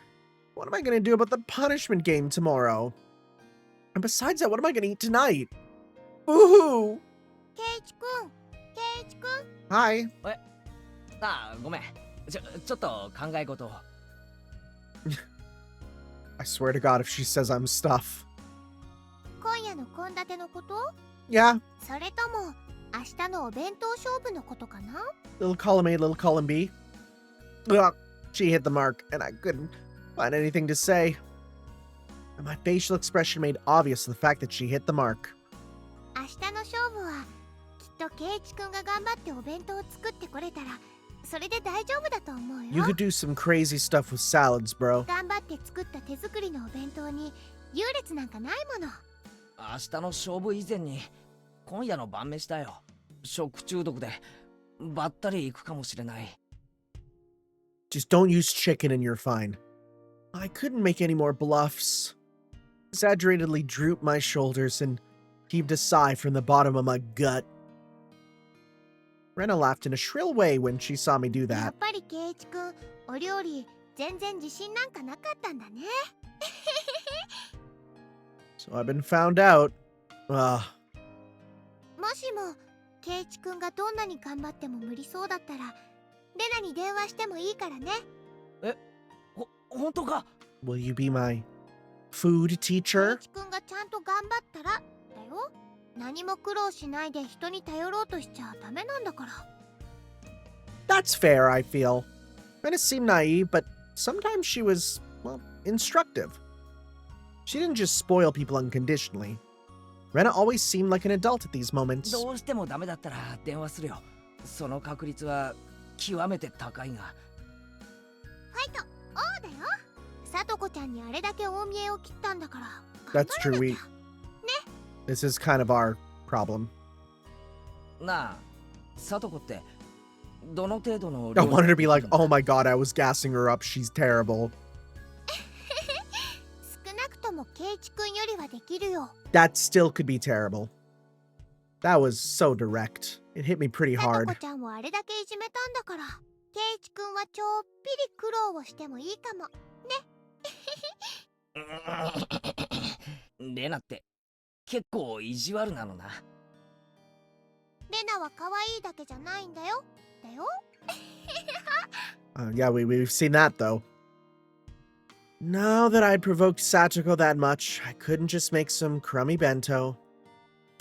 what am I going to do about the punishment game tomorrow? And besides that, what am I going to eat tonight? Boo-hoo! ケイイチくん、ケイイチくん。 Hi. ああ、ごめん。ちょっと考え事を。I swear to God, if she says I'm stuff. 今夜の献立のこと？ Yeah, それとも明日のお弁当勝負のことかな？ little column A, little column B. Ugh, she hit the mark, and I couldn't find anything to say. And my facial expression made obvious the fact that she hit the mark. 明日の勝負はきっとケイイチくんが頑張ってお弁当を作ってこれたらそれで大丈夫だと思う You よ。 could do some crazy stuff with salads, bro. 頑張って作った手作りのお弁当に優劣なんかないもの。明日の勝負以前に今夜の晩飯だよ。食中毒でばったり行くかもしれない。 Just don't use chicken and you're fine. I couldn't make any more bluffs. Exaggeratedly drooped my shoulders and heaved a sigh from the bottom of my gut. Rena laughed in a shrill way when she saw me do や that. っぱりケイイチくん、お料理全然自信なんかなかったんだね。I've been found out. Ugh. もしもケイチくんがどんなに頑張っても無理そうだったらレナに電話してもいいからね。本当か？ Will you be my food ケ teacher? イチくんがちゃんと頑張ったらだよ。何も苦労しないで人に頼ろうとしちゃダメなんだから。 That's fair, I feel. Rena seemed naive, but sometimes she was, well, instructive. She didn't just spoil people unconditionally. Rena always seemed like an adult at these moments. どうしてもダメだったら電話するよ。その確率は極めて高いが。ファイト王だよ。さとこちゃんにあれだけ大見栄を切ったんだから。 That's true. 頑張らな We きゃ。 This is kind of our problem. なあ、さとこってどの程度の I wanted to be like, oh my god, I was gassing her up. She's terrible. 少なくともケイチくんよりはできるよ。 That still could be terrible. That was so direct. It hit me pretty さと hard. こちゃんをあれだけいじめたんだから、ケイチくんはちょっぴり苦労をしてもいいかも。レナって結構意地悪なのな。レナは可愛いだけじゃないんだよ。だよ。 Yeah, we've seen that, though. Now that I'd provoked Satoko that much, I couldn't just make some crummy bento.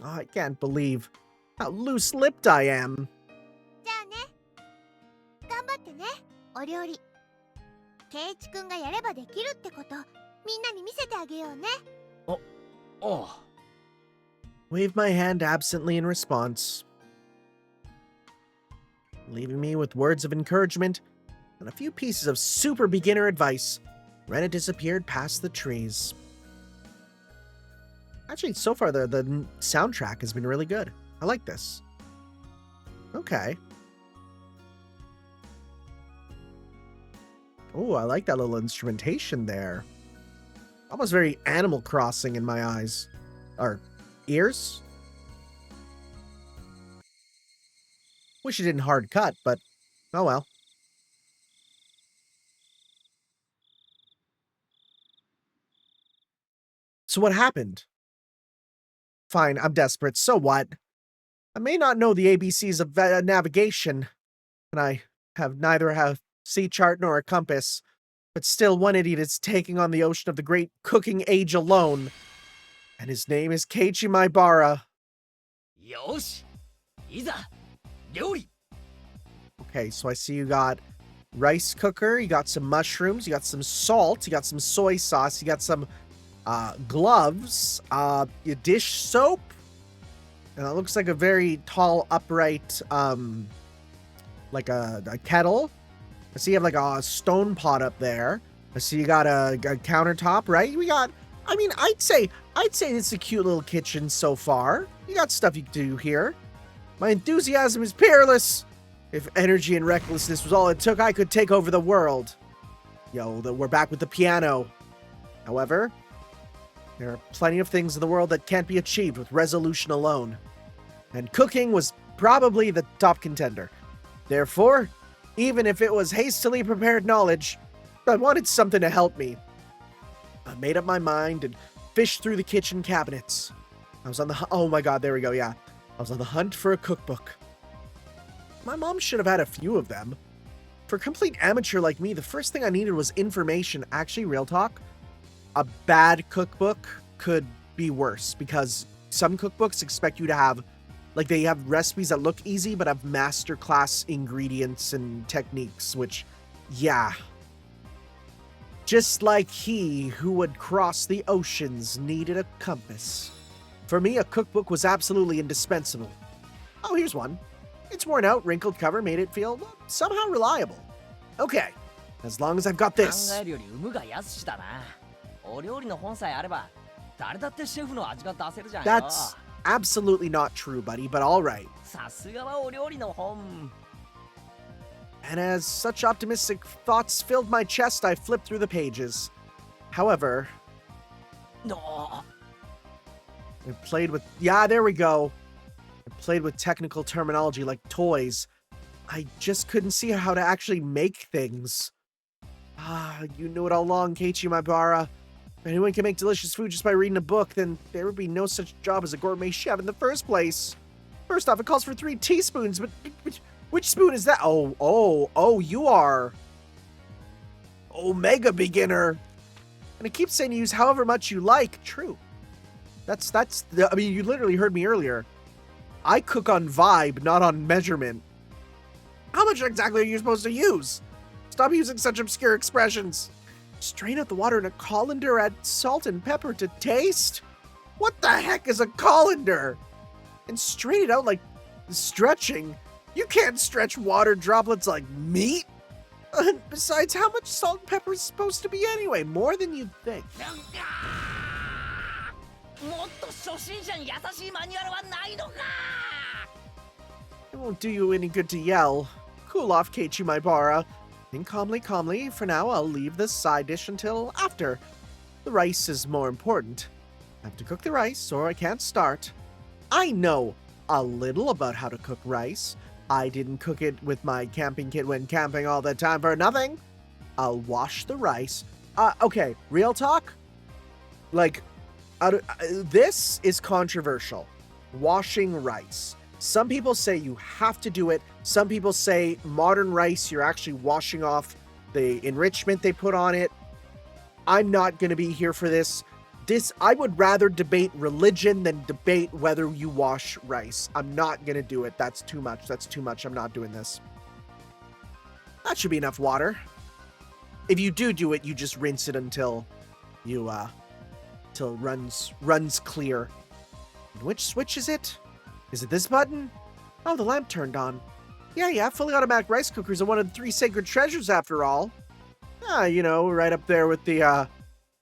Oh, I can't believe how loose-lipped I am. じゃあね。頑張ってね、お料理。ケイチくんがやればできるってこと、みんなに見せてあげようね。おう。 Waved my hand absently in response, leaving me with words of encouragement and a few pieces of super beginner advice. Rena disappeared past the trees. Actually, so far the soundtrack has been really good. I like this. Okay. Oh, I like that little instrumentation there. Almost very Animal Crossing in my eyes. Or ears? Wish it didn't hard cut, but oh well. So what happened? Fine, I'm desperate. So what? I may not know the ABCs of navigation, and I have neither a sea chart nor a compass, but still one idiot is taking on the ocean of the great cooking age alone, and his name is Keiichi Maibara. よし、いざ料理。 Okay, so I see you got rice cooker, you got some mushrooms, you got some salt, you got some soy sauce, you got some gloves, dish soap, and it looks like a very tall, upright, like a kettle. I see you have like a stone pot up there. I see you got a countertop, right? We got, I mean, I'd say it's a cute little kitchen so far. You got stuff you can do here. My enthusiasm is peerless. If energy and recklessness was all it took, I could take over the world. Yo, we're back with the piano. However, there are plenty of things in the world that can't be achieved with resolution alone. And cooking was probably the top contender. Therefore, even if it was hastily prepared knowledge, I wanted something to help me. I made up my mind and fished through the kitchen cabinets. I was on the oh my god, there we go, yeah. I was on the hunt for a cookbook. My mom should have had a few of them. For a complete amateur like me, the first thing I needed was information. Actually, real talk, a bad cookbook could be worse because some cookbooks expect you to have, like, they have recipes that look easy but have masterclass ingredients and techniques, which, yeah. Just like he who would cross the oceans needed a compass. For me, a cookbook was absolutely indispensable. Oh, here's one. Its worn out, wrinkled cover made it feel somehow reliable. Okay, as long as I've got 考 this. えるより産むが安しだな。お料理の本さえあれば、誰だってシェフの味が出せるじゃんよ。 That's absolutely not true, buddy, but alright. さすがはお料理の本。 And as such optimistic thoughts filled my chest, I flipped through the pages. However, の I played with, yeah, there we go. I played with technical terminology like toys. I just couldn't see how to actually make things. Ah, you knew it all along, Keiichi Maibara. If anyone can make delicious food just by reading a book, then there would be no such job as a gourmet chef in the first place. First off, it calls for 3 teaspoons, but which spoon is that? Oh, you are Omega beginner. And it keeps saying to use however much you like. True. I mean, you literally heard me earlier. I cook on vibe, not on measurement. How much exactly are you supposed to use? Stop using such obscure expressions. Strain out the water in a colander, add salt and pepper to taste? What the heck is a colander? And strain it out like stretching? You can't stretch water droplets like meat. Besides, how much salt and pepper is supposed to be anyway? More than you'd think. もっと初心者に優しいマニュアルはないのか It won't do you any good to yell. Cool off, Keiichi Maibara. Think calmly. For now, I'll leave the side dish until after. The rice is more important. I have to cook the rice, or I can't start. I know a little about how to cook rice. I didn't cook it with my camping kit when camping all the time for nothing. I'll wash the rice. Okay, real talk? Like, this is controversial. Washing rice. Some people say you have to do it. Some people say modern rice, you're actually washing off the enrichment they put on it. I'm not going to be here for this. I would rather debate religion than debate whether you wash rice. I'm not going to do it. That's too much. I'm not doing this. That should be enough water. If you do it, you just rinse it until it runs clear. And which switch is it? Is it this button? Oh, the lamp turned on. Yeah, fully automatic rice cookers are one of the 3 sacred treasures after all. Right up there with the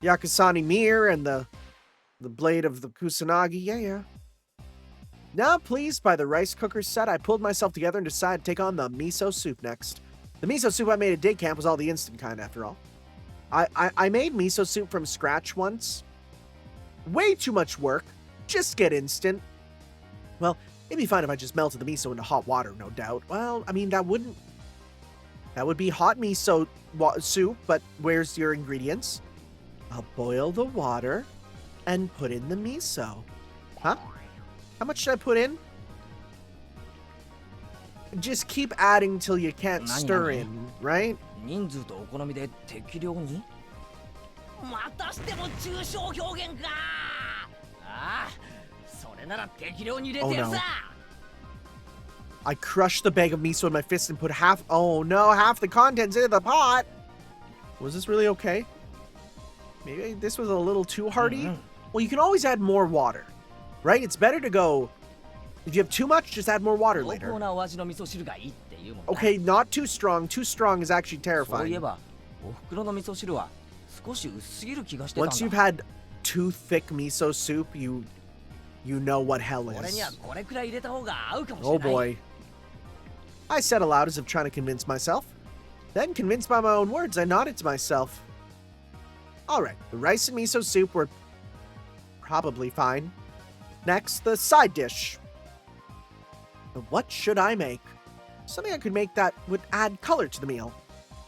Yakusani mirror and the blade of the Kusanagi. Yeah. Now pleased by the rice cooker set, I pulled myself together and decided to take on the miso soup next. The miso soup I made at day camp was all the instant kind after all. I made miso soup from scratch once. Way too much work. Just get instant. Well, it'd be fine if I just melted the miso into hot water, no doubt. Well, I mean, that would be hot miso soup, but where's your ingredients? I'll boil the water and put in the miso. Huh? How much should I put in? Just keep adding till you can't stir in, right? 人数とお好みで適量にまたしても抽象表現かああそれなら適量に入れてやるさ I crushed the bag of miso in my fist and put half the contents into the pot. Was this really okay? Maybe this was a little too hearty? Well, you can always add more water, right? It's better to go, if you have too much, just add more water later. Okay, not too strong. Too strong is actually terrifying. Once you've had too thick miso soup, you know what hell is. Oh boy. I said aloud as if trying to convince myself. Then, convinced by my own words, I nodded to myself. Alright, the rice and miso soup were probably fine. Next, the side dish. But what should I make? Something I could make that would add color to the meal.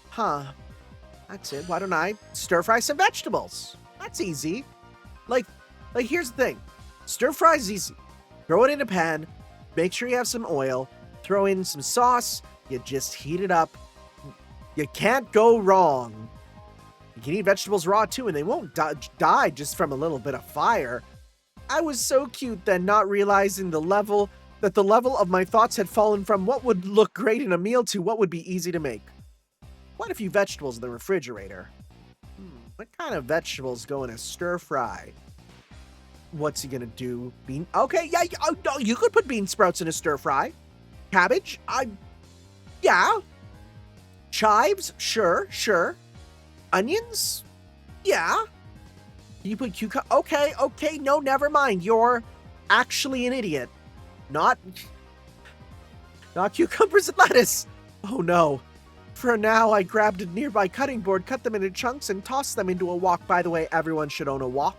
Huh. That's it. Why don't I stir fry some vegetables? That's easy. Like here's the thing. Stir fry is easy. Throw it in a pan. Make sure you have some oil. Throw in some sauce. You just heat it up. You can't go wrong. You can eat vegetables raw too, and they won't die just from a little bit of fire. I was so cute then, not realizing the level of my thoughts had fallen from what would look great in a meal to what would be easy to make. Quite a few vegetables in the refrigerator. What kind of vegetables go in a stir fry? What's he gonna do? Bean? Okay, yeah, no, you could put bean sprouts in a stir fry. Cabbage? Yeah. Chives? Sure. Onions? Yeah. You put cucumber? Okay, no, never mind. You're actually an idiot. Not cucumbers and lettuce. Oh no. For now, I grabbed a nearby cutting board, cut them into chunks, and tossed them into a wok. By the way, everyone should own a wok.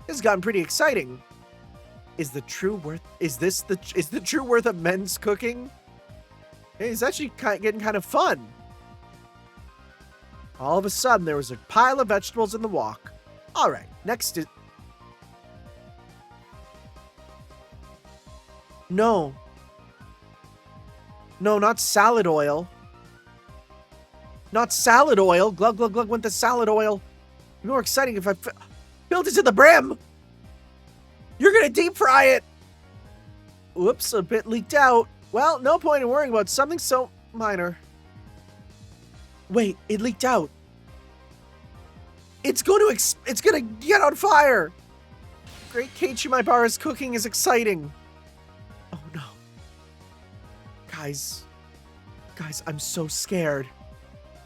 This has gotten pretty exciting. Is the true worth of men's cooking? It's actually getting kind of fun. All of a sudden, there was a pile of vegetables in the wok. All right, next is... No. No, not salad oil. Not salad oil. Glug, glug, glug went the salad oil. It'd be more exciting if I filled it to the brim. You're gonna deep fry it. Whoops, a bit leaked out. Well, no point in worrying about something so minor. Wait, it leaked out. It's gonna get on fire. Great Keiichi Maibara's cooking is exciting. Oh no. Guys, I'm so scared.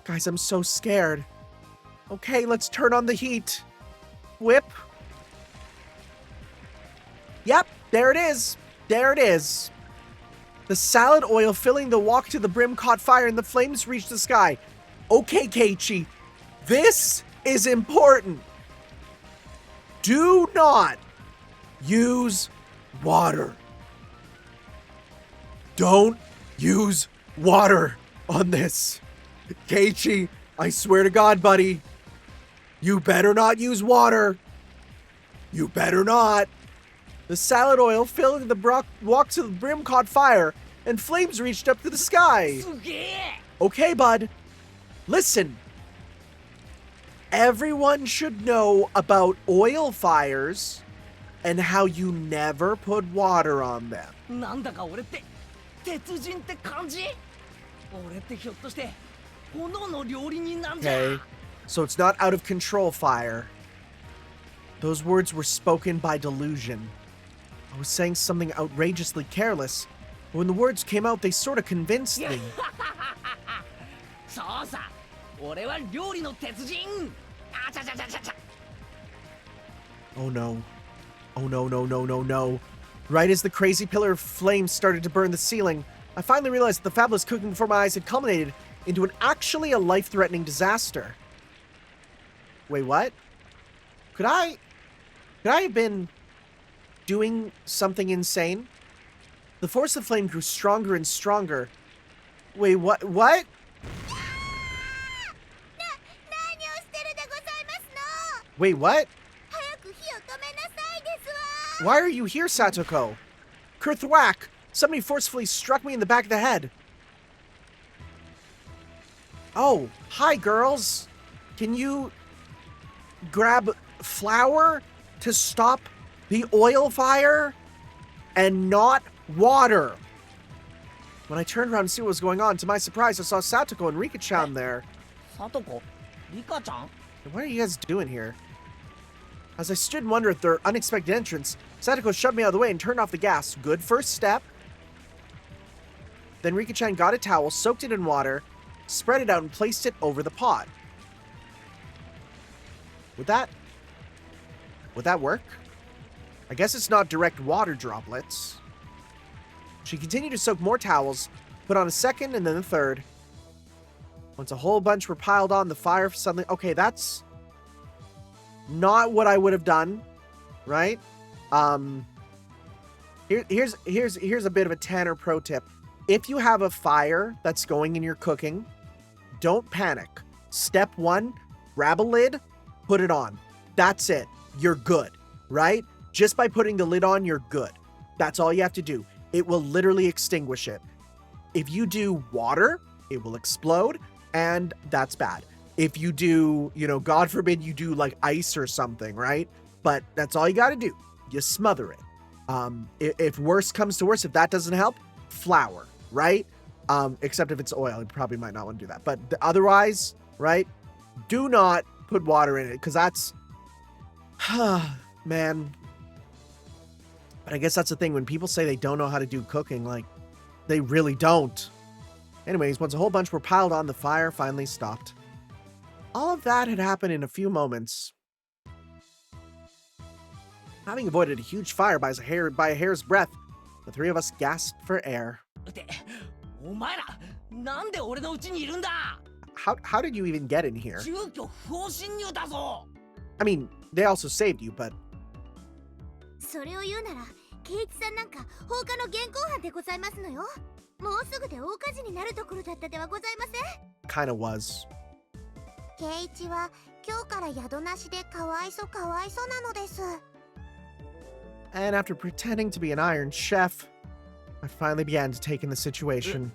Guys, I'm so scared. Okay, let's turn on the heat. Whip. Yep, there it is. There it is. The salad oil filling the wok to the brim caught fire and the flames reached the sky. Okay, Keiichi, this is important. Do not use water. Don't use water on this. Keiichi, I swear to God, buddy, you better not use water. You better not. The salad oil filling the wok to the brim caught fire, and flames reached up to the sky. Okay, bud. Listen. Everyone should know about oil fires and how you never put water on them. なんだか俺って鉄人って感じ？俺ってひょっとして炎の料理人なんじゃ？ Okay, so it's not out of control fire. Those words were spoken by delusion. I was saying something outrageously careless, but when the words came out, they sort of convinced me. そうさ、俺は料理の鉄人。あちゃちゃちゃちゃちゃ。 Oh no. Oh no, no, no, no, no. Right as the crazy pillar of flame started to burn the ceiling, I finally realized that the fabulous cooking before my eyes had culminated into actually a life-threatening disaster. Wait, what? Could I have been doing something insane? The force of flame grew stronger and stronger. Wait, what? What? Wait, what? Why are you here, Satoko? Kerthwack! Somebody forcefully struck me in the back of the head. Oh, hi, girls. Can you grab flour to stop the oil fire and not water? When I turned around to see what was going on, to my surprise, I saw Satoko and Rika-chan there. Satoko, Rika-chan? What are you guys doing here? As I stood in wonder at their unexpected entrance, Satoko shoved me out of the way and turned off the gas. Good first step. Then Rika-chan got a towel, soaked it in water, spread it out, and placed it over the pot. Would that work? I guess it's not direct water droplets. She continued to soak more towels, put on a second and then a third. Once a whole bunch were piled on, the fire suddenly... Okay, that's not what I would have done, right? Here's a bit of a Tanner pro tip. If you have a fire that's going in your cooking, don't panic. Step one, grab a lid, put it on. That's it. You're good, right? Just by putting the lid on, you're good. That's all you have to do. It will literally extinguish it. If you do water, it will explode, and that's bad. If you do, God forbid you do like ice or something, right? But that's all you got to do. You smother it. If worse comes to worse, if that doesn't help, flour, right? Except if it's oil, you probably might not want to do that. But otherwise, right? Do not put water in it, because that's, man. But I guess that's the thing. When people say they don't know how to do cooking, like, they really don't. Anyways, once a whole bunch were piled on, the fire finally stopped. All of that had happened in a few moments. Having avoided a huge fire by a hair's breadth, the three of us gasped for air. お前ら、なんで俺の家にいるんだ? How did you even get in here? 住居不法侵入だぞ. I mean, they also saved you, but... それを言うなら、ケイイチさんなんか放火の現行犯でございますのよ。もうすぐで大火事になるところだったではございません? Kinda was. 圭一は今日から宿なしでかわいそなのです。 And after pretending to be an Iron Chef, I finally began to take in the situation.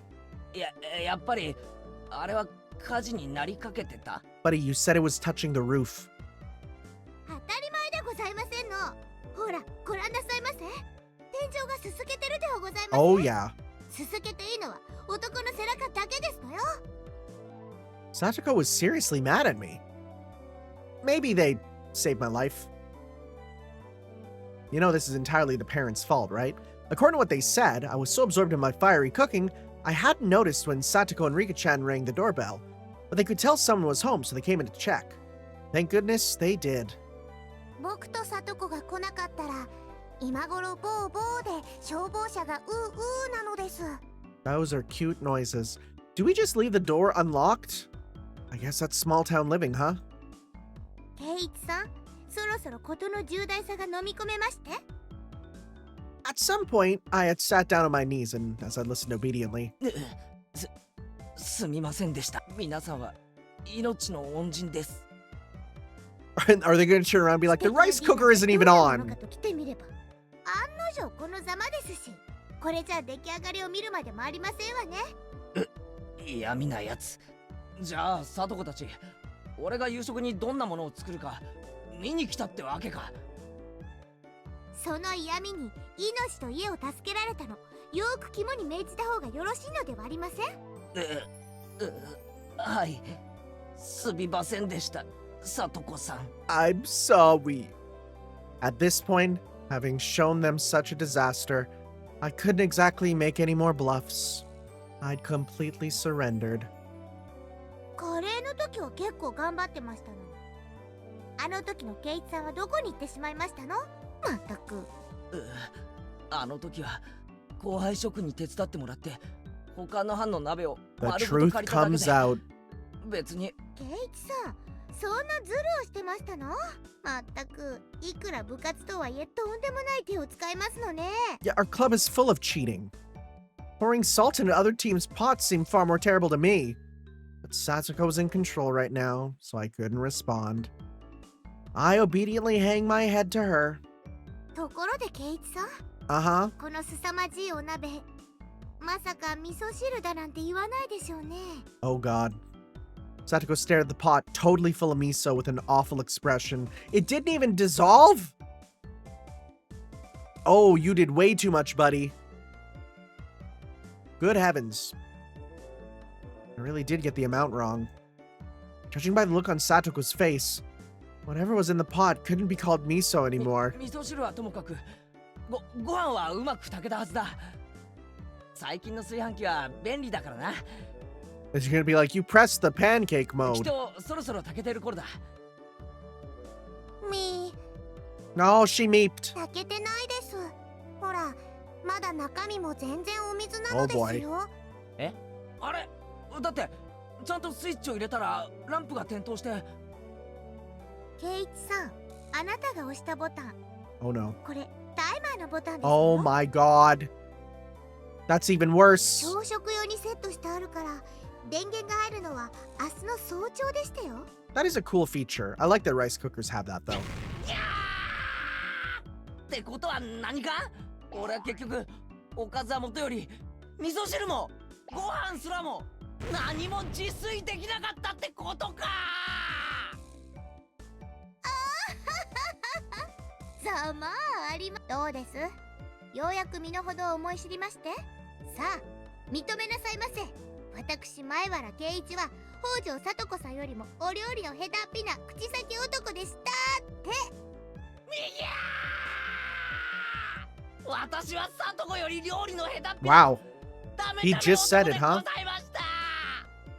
やっぱりあれは火事になりかけてた。 Buddy, you said it was touching the roof. 当たり前でございませんの。ほらご覧なさいませ。天井がすすけてるではございません。 Oh yeah. すすけていいのは男の背中だけですのよ。 Satoko was seriously mad at me. Maybe they saved my life. You know this is entirely the parents' fault, right? According to what they said, I was so absorbed in my fiery cooking, I hadn't noticed when Satoko and Rika-chan rang the doorbell. But they could tell someone was home, so they came in to check. Thank goodness they did. 僕とサトコが来なかったら今頃ボーボーで消防車がううなのです。 Those are cute noises. Do we just leave the door unlocked? I guess that's small town living, huh? 圭一さん、そろそろ事の重大さが飲み込めまして。 At some point, I had sat down on my knees and as I listened obediently. すみませんでした。皆さんは命の恩人です。 Are they going to turn around and be like, the rice cooker isn't even on? 案の定このざまですし、これじゃ出来上がりを見るまでもありませんわね。嫌味なやつ。じゃあサトコたち、俺が夕食にどんなものを作るか見に来たってわけか。その嫌味に命と家を助けられたの、よく肝に銘じた方がよろしいのではありません？はい、すみませんでした、サトコさん。 I'm sorry. At this point, having shown them such a disaster, I couldn't exactly make any more bluffs. I'd completely surrendered. カレーの時は結構頑張ってましたのに、あの時の圭一さんはどこに行ってしまいましたの？まったく。あの時は後輩職に手伝ってもらって他の班の鍋を The 丸ごと truth 借りただけ comes で、 out. 別に。圭一さん、そんなズルをしてましたの？まったく、いくら部活とはいえとんでもない手を使いますのね。 Yeah, our club is full of cheating. Pouring salt into other teams' pots seemed far more terrible to me. But Satoko was in control right now, so I couldn't respond. I obediently hang my head to her. ところで圭一さん、 Uh-huh. この凄まじいお鍋、まさか味噌汁だなんて言わないでしょうね。 Oh god. Satoko stared at the pot, totally full of miso, with an awful expression. It didn't even dissolve? Oh, you did way too much, buddy. Good heavens. I really did get the amount wrong. Judging by the look on Satoko's face, whatever was in the pot couldn't be called miso anymore. 味噌汁はともかく、ご飯はうまく炊けたはずだ。最近の炊飯器は便利だからな。 It's gonna be like, you pressed the pancake きっ mode. とそろそろ炊けてる頃だ。みー、 No, she meeped. 炊けてないです。ほら、まだ中身も全然お水なのです Oh よ。あれだってちゃんとスイッチを入れたらランプが点灯して。圭一さん、あなたが押したボタン、 Oh no. これタイマーのボタンですよ。 Oh my god. That's even worse. 朝食用にセットしてあるから電源が入るのは明日の早朝でしたよ。 That is a cool feature. I like that rice cookers have that though. ってことは何か？俺は結局おかずはもとより味噌汁もご飯すらも何も自炊できなかったってことか。ざまありま。どうです？ようやく身の程を思い知りまして。さあ認めなさいませ。私前原圭一は北条聡子さんよりもお料理の下手っぴな口先男でしたって。みぎゃー、私は聡子より料理の下手っぴ Wow. ダメ He ダメ just said 男 it, で huh? ございました。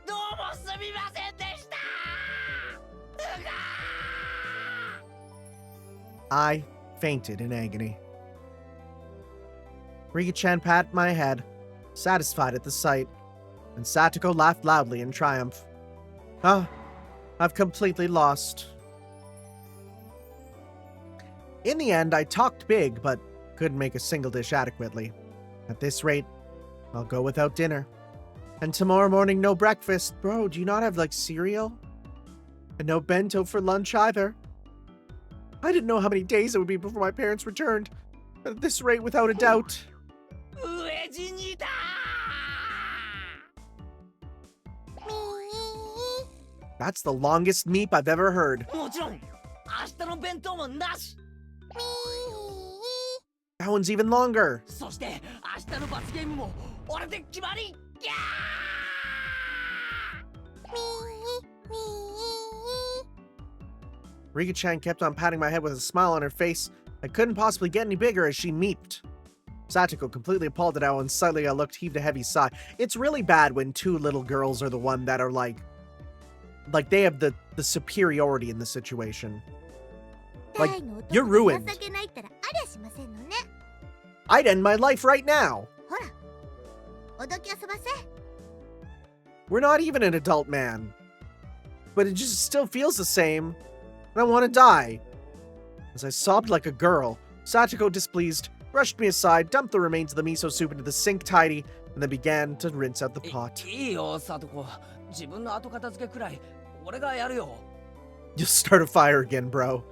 どうもすみませんでした。うがー。 I fainted in agony. Rika-chan patted my head, satisfied at the sight, and Satoko laughed loudly in triumph. Ah, I've completely lost. In the end, I talked big, but couldn't make a single dish adequately. At this rate, I'll go without dinner. And tomorrow morning, no breakfast. Bro, do you not have, like, cereal? And no bento for lunch either. I didn't know how many days it would be before my parents returned. But at this rate, without a doubt. 飢え死にだ That's the longest meep I've ever heard. もちろん明日の弁当もなし That one's even longer. そして明日の罰ゲームも俺で決まりギャー Rika-chan kept on patting my head with a smile on her face that couldn't possibly get any bigger as she meeped. Satoko, completely appalled at how unsightly I looked, heaved a heavy sigh. It's really bad when two little girls are the one that are like they have the superiority in the situation. Like, you're ruined. I'd end my life right now. We're not even an adult man. But it just still feels the same. And I want to die. As I sobbed like a girl, Satoko, displeased, brushed me aside, dumped the remains of the miso soup into the sink tidy, and then began to rinse out the pot. いいよサトコ自分の後片付けくらい俺がやるよ You'll start a fire again, bro.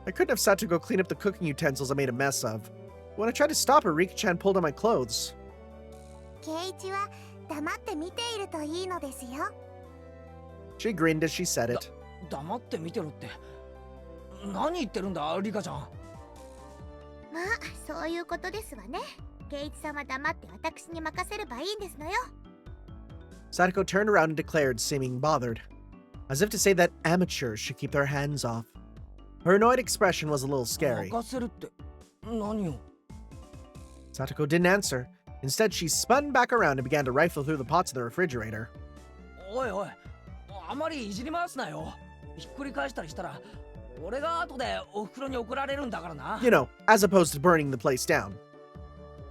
I couldn't have Satoko clean up the cooking utensils I made a mess of. When I tried to stop her, Rika-chan pulled on my clothes. She grinned as she said it. 黙って見てろって何言ってるんだリカちゃんまあそういうことですわね。圭一さんは黙って私に任せればいいんですのよ。 Satoko turned around and declared, seeming bothered, as if to say that amateurs should keep their hands off. Her annoyed expression was a little scary. 任せるって何を Satoko didn't answer. Instead, she spun back around and began to rifle through the pots in the refrigerator. おいおいあまりいじり回すなよひっくり返したりしたら俺が後でお袋に怒られるんだからな You know, as opposed to burning the place down.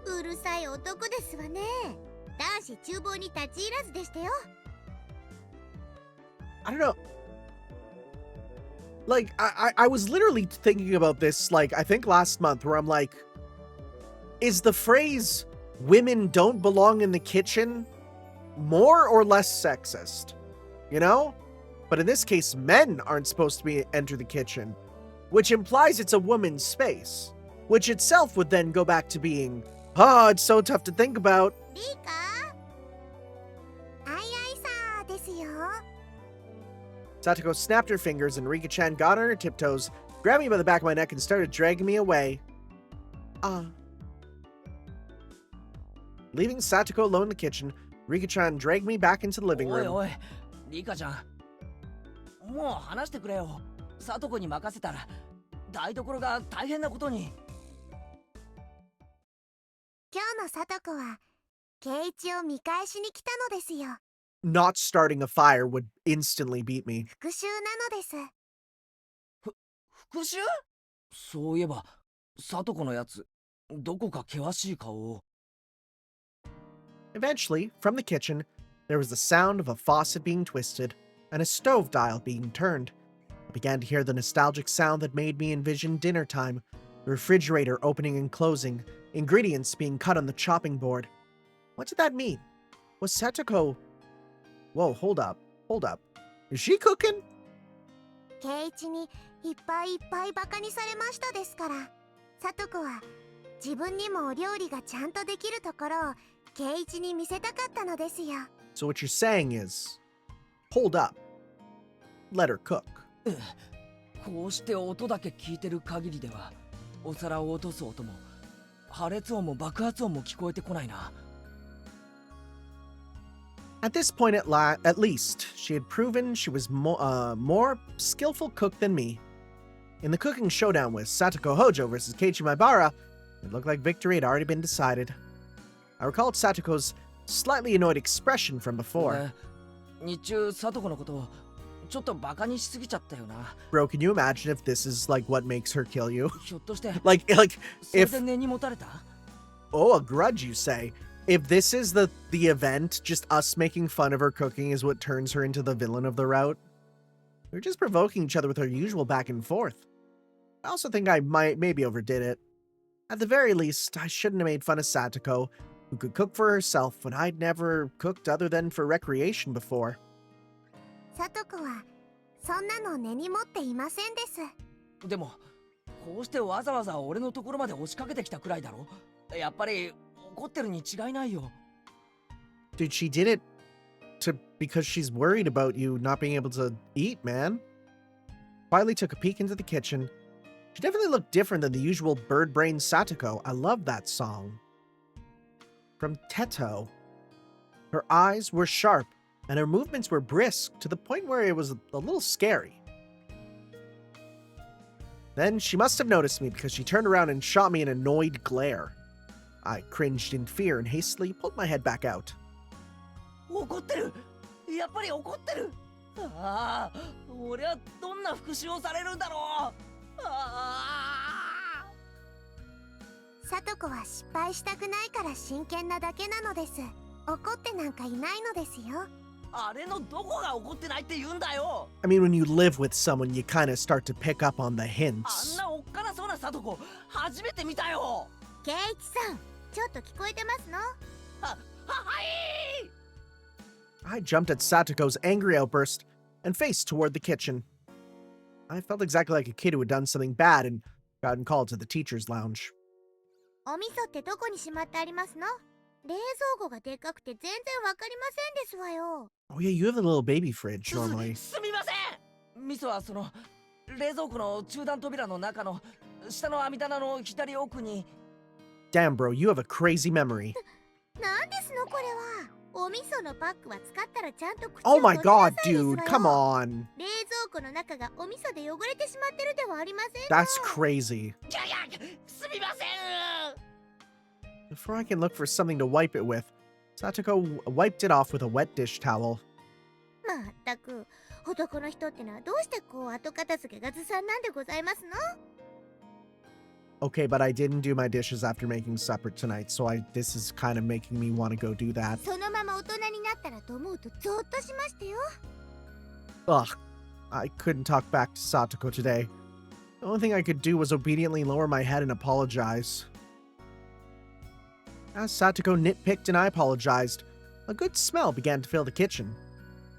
うるさい男ですわね。男子厨房に立ち入らずでしたよ。 I don't know. Like, I was literally thinking about this, like, I think last month, where I'm like, is the phrase, women don't belong in the kitchen, more or less sexist? You know? But in this case, men aren't supposed to enter the kitchen, which implies it's a woman's space, which itself would then go back to being, it's so tough to think about. リカあいあいさですよ。 Satoko snapped her fingers and Rika-chan got on her tiptoes, grabbed me by the back of my neck and started dragging me away. Leaving Satoko alone in the kitchen, Rika-chan dragged me back into the living おい room. おいリカちゃんもう話してくれよサトコに任せたら台所が大変なことに今日のサトコは圭一を見返しに来たのですよ。 Not starting a fire would instantly beat me. 復讐なのです。復讐そういえばサトコのやつどこか険しい顔を Eventually, from the kitchen, there was the sound of a faucet being twisted and a stove dial being turned. I began to hear the nostalgic sound that made me envision dinner time, the refrigerator opening and closing, ingredients being cut on the chopping board. What did that mean? Was Satoko... Whoa, hold up. Is she cooking? 圭一にいっぱいいっぱいバカにされましたですから、サトコは自分にもお料理がちゃんとできるところを圭一に見せたかったのですよ。 So what you're saying is, hold up. Let her cook. こうして音だけ聞いてる限りではお皿を落とす音も破裂音も爆発音も聞こえてこないな At this point, at least, she had proven she was more skillful cook than me. In the cooking showdown with Satoko Hojo versus Keiichi Maibara, it looked like victory had already been decided. I recalled Satoko's slightly annoyed expression from before. 日中サトコのことをちょっとバカにしすぎちゃったよな Bro, can you imagine if this is like what makes her kill you? ひょっとして like それ if で根に持たれた oh, a grudge, you say? If this is the event, just us making fun of her cooking is what turns her into the villain of the route. We're just provoking each other with our usual back and forth. I also think I maybe overdid it. At the very least, I shouldn't have made fun of Satoko, who could cook for herself when I'd never cooked other than for recreation before. サトコはそんなの根に持っていませんです。でもこうしてわざわざ俺のところまで押しかけてきたくらいだろ。やっぱり怒ってるに違いないよ。 Dude, she did it because she's worried about you not being able to eat, man. Quietly took a peek into the kitchen. She definitely looked different than the usual bird-brained Satoko. I love that song. From Teto. Her eyes were sharp, and her movements were brisk to the point where it was a little scary. Then she must have noticed me because she turned around and shot me an annoyed glare. I cringed in fear and hastily pulled my head back out. 怒ってる。やっぱり怒ってる。ああ、俺はどんな復讐をされるんだろう。ああ。サトコは失敗したくないから真剣なだけなのです。怒ってなんかいないのですよ。あれのどこが怒ってないって言うんだよ。 I mean, when you live with someone, you kind of start to pick up on the あん hints. なおっかなそうなサトコ初めて見たよ。ケイイチさん、ちょっと聞こえてますの？はい。 I jumped at Satoko's angry outburst and faced toward the kitchen. I felt exactly like a kid who had done something bad and gotten called to the teacher's lounge. お味噌ってどこにしまってありますの？冷蔵庫がでかくて全然わかりませんですわよ。Oh yeah, you have a little baby fridge す normally. すみません。味噌はその冷蔵庫の中段扉の中の下の網棚の左奥に。 Damn, bro, you have a crazy memory. なんですのこれは。お味噌のパックは使ったらちゃんと口 Oh を my 閉じな god, さいですわ dude, よ。 come on. 冷蔵庫の中がお味噌で汚れてしまってるではありませんの。 That's crazy. いやいや、すみません。 Before I can look for something to wipe it with, Satoko wiped it off with a wet dish towel. まったく、男の人ってのはどうしてこう後片付けがずさんなんでございますの？ Okay, but I didn't do my dishes after making supper tonight, so this is kind of making me want to go do that. そのまま大人になったらと思うとゾッとしましたよ。 Ugh, I couldn't talk back to Satoko today. The only thing I could do was obediently lower my head and apologize. As Satoko nitpicked and I apologized, a good smell began to fill the kitchen.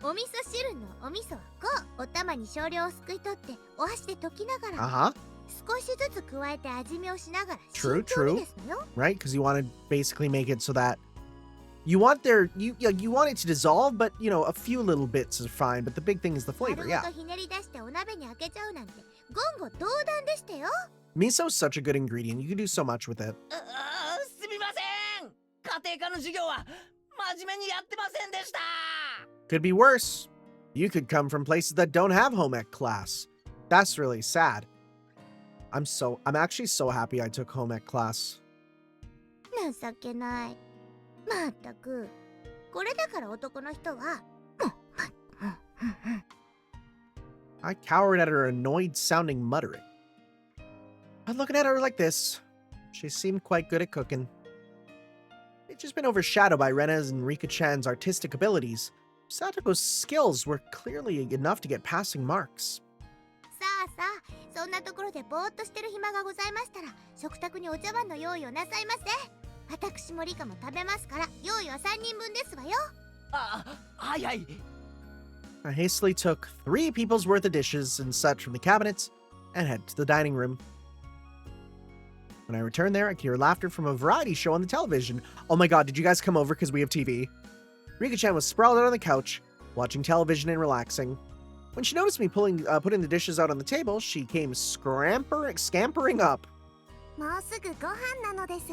お味噌汁のお味噌はこうお玉に少量をすくい取ってお箸で溶きながら Uh-huh, 少しずつ加えて味見をしながら True, 慎重にですのよ。 right? Because you want to basically make it so that you want you want it to dissolve, but you know, a few little bits are fine, but the big thing is the 丸 flavor, ご yeah. とひねり出してお鍋に開けちゃうなんて言語道断でしたよ。 Miso's such a good ingredient. You can do so much with it. すみません。家庭科の授業は真面目にやってませんでした。 Could be worse. You could come from places that don't have home ec class. That's really sad. I'm actually so happy I took home ec class. 情けない。まったく。これだから男の人は。 I cowered at her annoyed sounding muttering. But looking at her like this, she seemed quite good at cooking. They'd just been overshadowed by Rena's and Rika-chan's artistic abilities. Satoko's skills were clearly enough to get passing marks. さあさあ、そんなところでぼーっとしてる暇がございましたら、食卓にお茶碗の用意をなさいませ。私もリカも食べますから、用意は3人分ですわよ。あ、はいはい。 I hastily took 3 people's worth of dishes and such from the cabinets and headed to the dining room. When I returned there, I could hear laughter from a variety show on the television. Oh my god, did you guys come over because we have TV? Rika-chan was sprawled out on the couch, watching television and relaxing. When she noticed me putting the dishes out on the table, she came scampering up. もうすぐご飯なのです。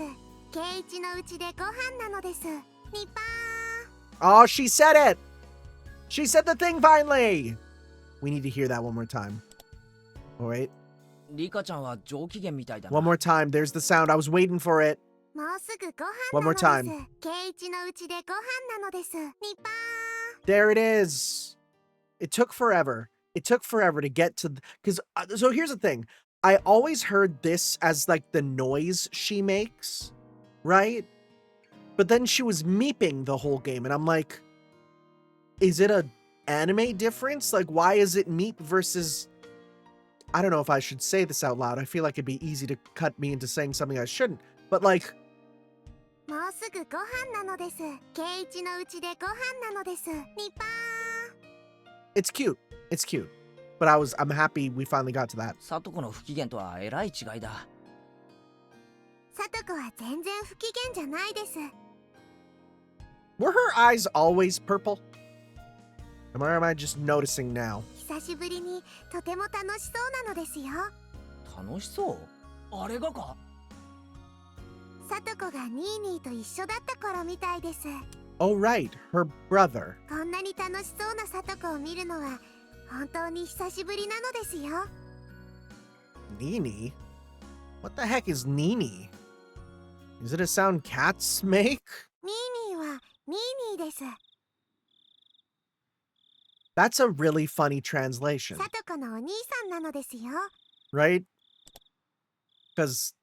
ケイイチのうちでご飯なのです。ニパ Oh, she said it! She said the thing finally! We need to hear that one more time. Oh, wait. リカちゃんは上機嫌みたいだな。 One more time. There's the sound. I was waiting for it. ー。もうすぐご飯 One な more の time. です。ケイイチのうちでご飯なのです。ニパ There it is. It took forever. It took forever to get to... Because, so here's the thing. I always heard this as, like, the noise she makes, right? But then she was meeping the whole game, and I'm like, is it a anime difference? Like, why is it meep versus... I don't know if I should say this out loud. I feel like it'd be easy to cut me into saying something I shouldn't. But, like... ー。もうすぐご飯なのです。ケイイチのうちでご飯なのです。ニパ It's cute. It's cute. but I'm happy we finally got to that. サトコの不機嫌とはえらい違いだ。サトコは全然不機嫌じゃないです。 Were her eyes always purple? Or am I just noticing now? 久しぶりにとても楽しそうなのですよ。楽しそう？あれがか？サトコがニーニーと一緒だった頃みたいです。 Oh, right, her brother. こんなに楽しそうなサトコを見るのは本当に久しぶりなのですよ。 Nini? What the heck is Nini? Is it a sound cats make? ニーニーはニーニーです。 That's a really funny translation, サトコのお兄さんなのですよ。 right? Because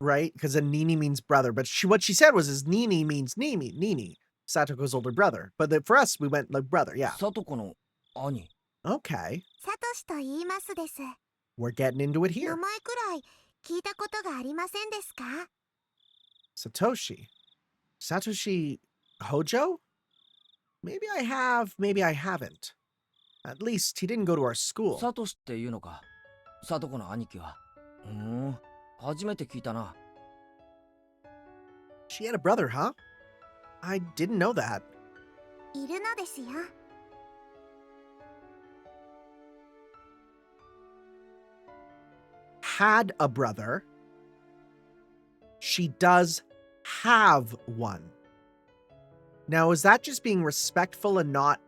a Nini means brother, but what she said was Nini means Nini, Satoko's older brother. But for us, we went like brother, yeah. サトコの兄。 Okay, サトシと言いますです。 we're getting into it 名 here. 前くらい聞いたことがありませんですか？ Satoshi Hojo? Maybe I have, maybe I haven't. At least he didn't go to our school. サトシっていうのか。サトコの兄貴は。初めて聞いたな。 She had a brother, huh? I didn't know that. いるのですよ。 Had a brother. She does have one. Now, is that just being respectful and not,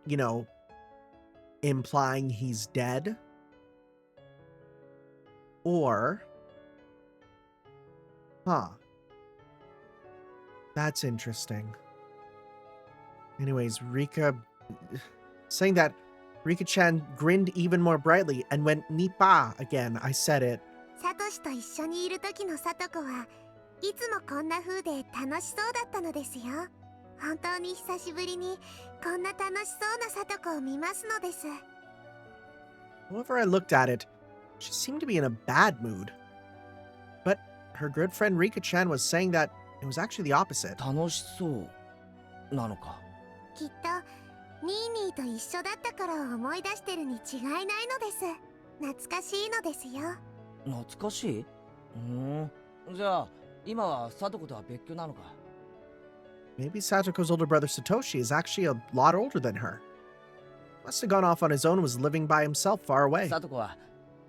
implying he's dead? Or, that's interesting. Anyways, Rika, saying that, Rika-chan grinned even more brightly and went Nipa again. I said it. サトシと一緒にいる時のサトコはいつもこんな風で楽しそうだったのですよ。本当に久しぶりにこんな楽しそうなサトコを見ますのです。 However I looked at it, she seemed to be in a bad mood. But her good friend Rika-chan was saying that it was actually the opposite. 楽しそうなのか。きっとニーニーと一緒だった頃を思い出してるに違いないのです。懐かしいのですよ。懐かしい？じゃあ今はサトコとは別居なのか。 Maybe Satoko's older brother Satoshi is actually a lot older than her. Must have gone off on his own and was living by himself far away. サトコは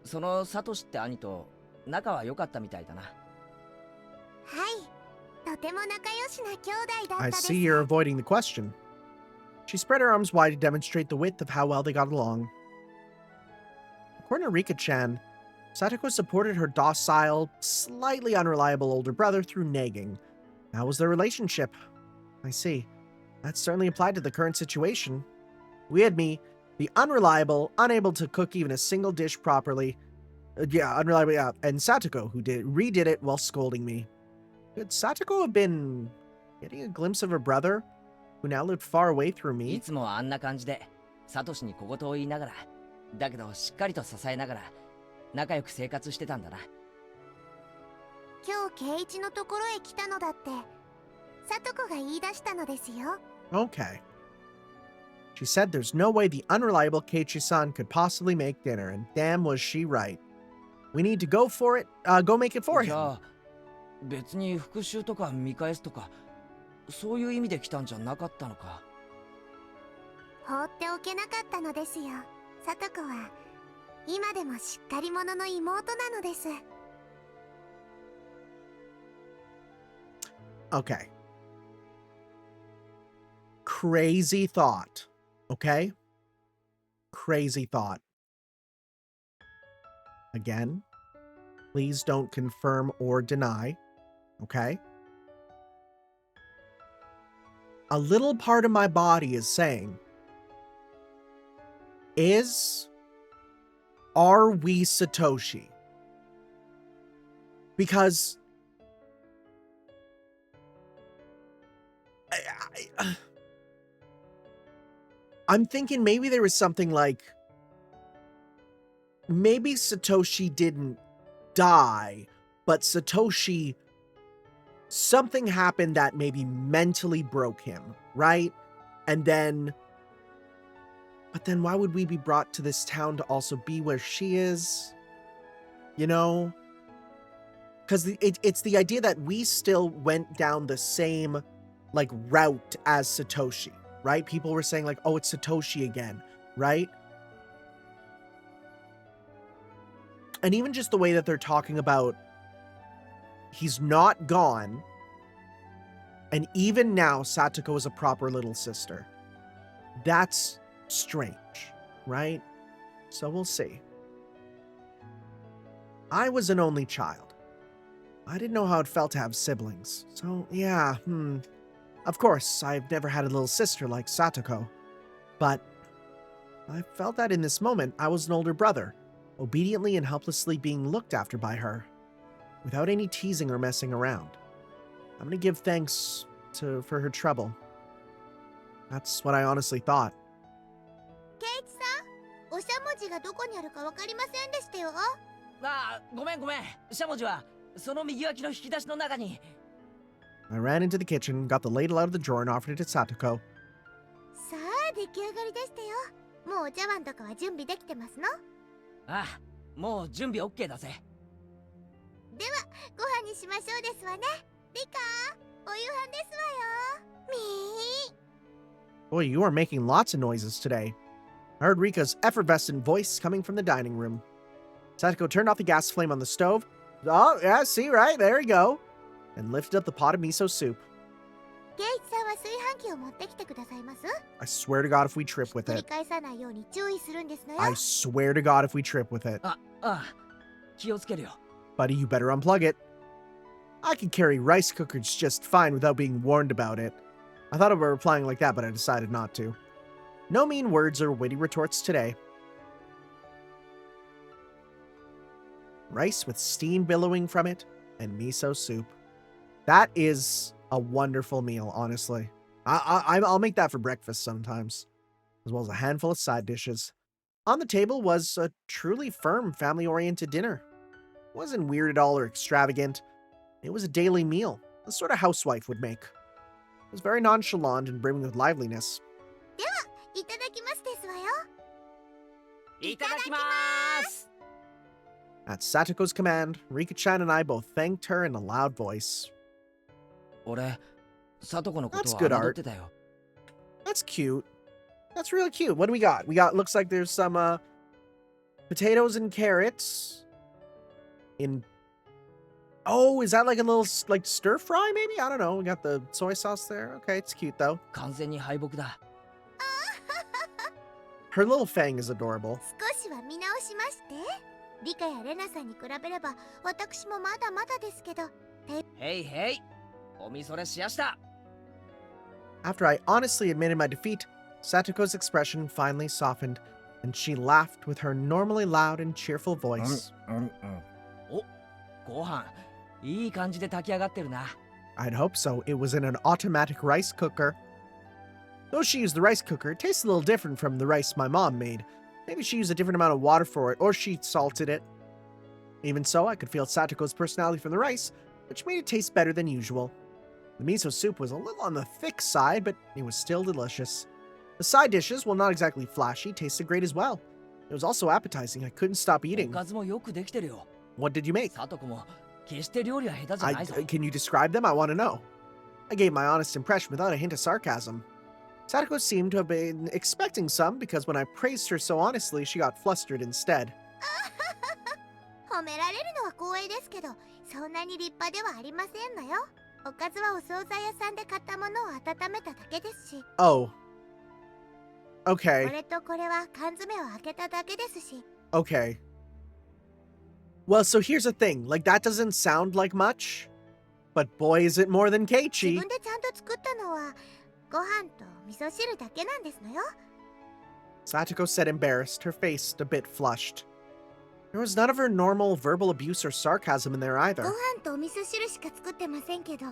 そのサトシって兄と仲は良かったみたいだな。はい、とても仲良しな兄弟だった I です。 see you're avoiding the question. She spread her arms wide to demonstrate the width of how well they got along. According to Rika-chan, Satoko supported her docile, slightly unreliable older brother through nagging. That was their relationship. I see. That certainly applied to the current situation. We had me, the unreliable, unable to cook even a single dish properly. Unreliable, yeah. And Satoko, who redid it while scolding me. Could Satoko have been getting a glimpse of her brother, who now lived far away through い me? つもあんな感じでサトシに小言を言いながら、だけどしっかりと支えながら仲良く生活してたんだな。今日圭一のところへ来たのだってサトコが言い出したのですよ。 Okay. She said there's no way the unreliable Keiichi-san could possibly make dinner, and damn was she right. We need to go for it, go make it for じ him. ゃあ別に復讐とか見返すとかそういう意味で来たんじゃなかったのか。放っておけなかったのですよ。サトコは今でもしっかり者の妹なのです。 Okay. Crazy thought. Okay? Crazy thought. Again, please don't confirm or deny. Okay? A little part of my body is saying, are we Satoshi? Because I'm thinking maybe there was something like, maybe Satoshi didn't die, but Satoshi, something happened that maybe mentally broke him, right? And then But then why would we be brought to this town to also be where she is? You know? Because it's the idea that we still went down the same, like, route as Satoshi, right? People were saying, like, oh, it's Satoshi again, right? And even just the way that they're talking about he's not gone, and even now Satoko is a proper little sister. That's strange, right? So we'll see. I was an only child. I didn't know how it felt to have siblings. So, yeah, Of course, I've never had a little sister like Satoko. But I felt that in this moment, I was an older brother, obediently and helplessly being looked after by her, without any teasing or messing around. I'm gonna give thanks for her trouble. That's what I honestly thought. ケイチさん、おしゃもじがどこにあるかわかりませんでしたよ。あ、ごめん。しゃもじはその右脇の引き出しの中に。I ran into the kitchen, got the ladle out of the drawer, and offered it to Satoko. さあ、出来上がりでしたよ。もうお茶碗とかは準備できてますの？ああ、もう準備 OK だぜ。では、ご飯にしましょうですわね。リカ、お夕飯ですわよ。みー。 Boy, you are making lots of noises today. I heard Rika's effervescent voice coming from the dining room. Satoko turned off the gas flame on the stove. Oh, yeah, see, right, there we go. And lifted up the pot of miso soup. ケイチさんは炊飯器を持ってきてくださいます？ I swear to God if we trip with 繰り it. 返さないように注意するんですのよ。 I swear to God if we trip with it. ああ、気をつけるよ。 Buddy, you better unplug it. I can carry rice cookers just fine without being warned about it. I thought of replying like that, but I decided not to. No mean words or witty retorts today. Rice with steam billowing from it, and miso soup. That is a wonderful meal, honestly. I'll make that for breakfast sometimes, as well as a handful of side dishes. On the table was a truly firm, family-oriented dinner. It wasn't weird at all or extravagant. It was a daily meal, the sort of housewife would make. It was very nonchalant and brimming with liveliness. いただきますですわよ。いただきまーす。 At Satoko's command, Rika-chan and I both thanked her in a loud voice. 俺、サトコのこと That's は good 侮 art. ってたよ。 That's cute. That's really cute. What do we got? Looks like there's some, potatoes and carrots. Oh, is that like a little, like, stir fry maybe? I don't know. We got the soy sauce there. Okay, it's cute though. 完全に敗北だ。 Her little fang is adorable. 少しは見直しまして。リカやレナさんに比べれば、私もまだまだですけど。へいへい。おみそれしやした。 After I honestly admitted my defeat, Satoko's expression finally softened, and she laughed with her normally loud and cheerful voice. お、ご飯いい感じで炊き上がってるな。 I'd hope so. It was in an automatic rice cooker. Though she used the rice cooker, it tastes a little different from the rice my mom made. Maybe she used a different amount of water for it, or she salted it. Even so, I could feel Satoko's personality from the rice, which made it taste better than usual. The miso soup was a little on the thick side, but it was still delicious. The side dishes, while not exactly flashy, tasted great as well. It was also appetizing. I couldn't stop お eating. かずもよくできてるよ。 What did you make? サトコも決して料理は下手じゃないぞ。 Can you describe them? I want to know. I gave my honest impression without a hint of sarcasm. Satoko seemed to have been expecting some, because when I praised her so honestly, she got flustered instead. 褒められるのは光栄ですけど、そんなに立派ではありませんのよ。おかずはお惣菜屋さんで買ったものを温めただけですし。 Oh. こ Okay. れとこれは缶詰を開けただけですし。 Okay. Well, so here's the thing. Like, that doesn't sound like much, but boy, is it more than 自 Keiichi. 分でちゃんと作ったのはご飯と味噌汁だけなんですのよ。 Satoko said, embarrassed, her face a bit flushed. There was none of her normal verbal abuse or sarcasm in there ご either. 飯とお味噌汁しか作ってませんけど、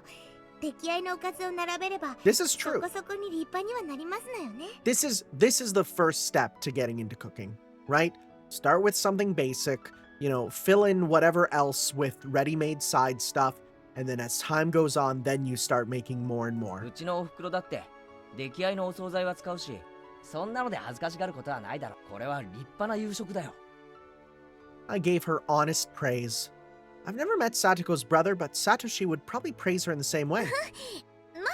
出来合いのおかずを並べれば This is そ true. こそこに立派にはなりますのよね。 This is the first step to getting into cooking, right? Start with something basic, fill in whatever else with ready-made side stuff, and then as time goes on, then you start making more and more. うちのお袋だって出来合いのお惣菜は使うし、そんなので恥ずかしがることはないだろ。これは立派な夕食だよ。 I gave her honest praise. I've never met Satoko's brother, but Satoshi would probably praise her in the same way. まあ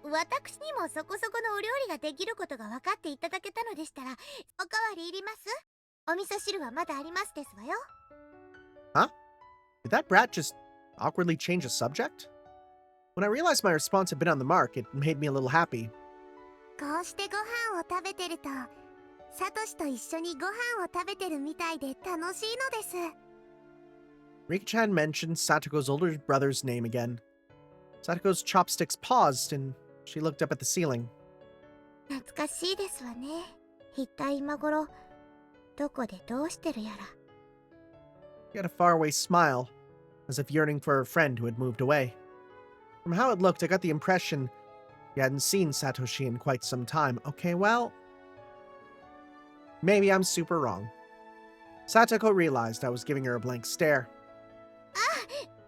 私にもそこそこのお料理ができることが分かっていただけたのでしたら、おかわりいります？お味噌汁はまだありますですわよ。 Huh? Did that brat just awkwardly change the subject? When I realized my response had been on the mark, it made me a little happy. こうしてご飯を食べてると、サトシと一緒にご飯を食べてるみたいで楽しいのです。 Rika-chan mentioned Satoko's older brother's name again. Satoko's chopsticks paused, and she looked up at the ceiling. 懐かしいですわね。一体今頃どこでどうしてるやら。 She had a faraway smile, as if yearning for her friend who had moved away. From how it looked, I got the impression she hadn't seen Satoshi in quite some time. Okay, well, maybe I'm super wrong. Satoko realized I was giving her a blank stare.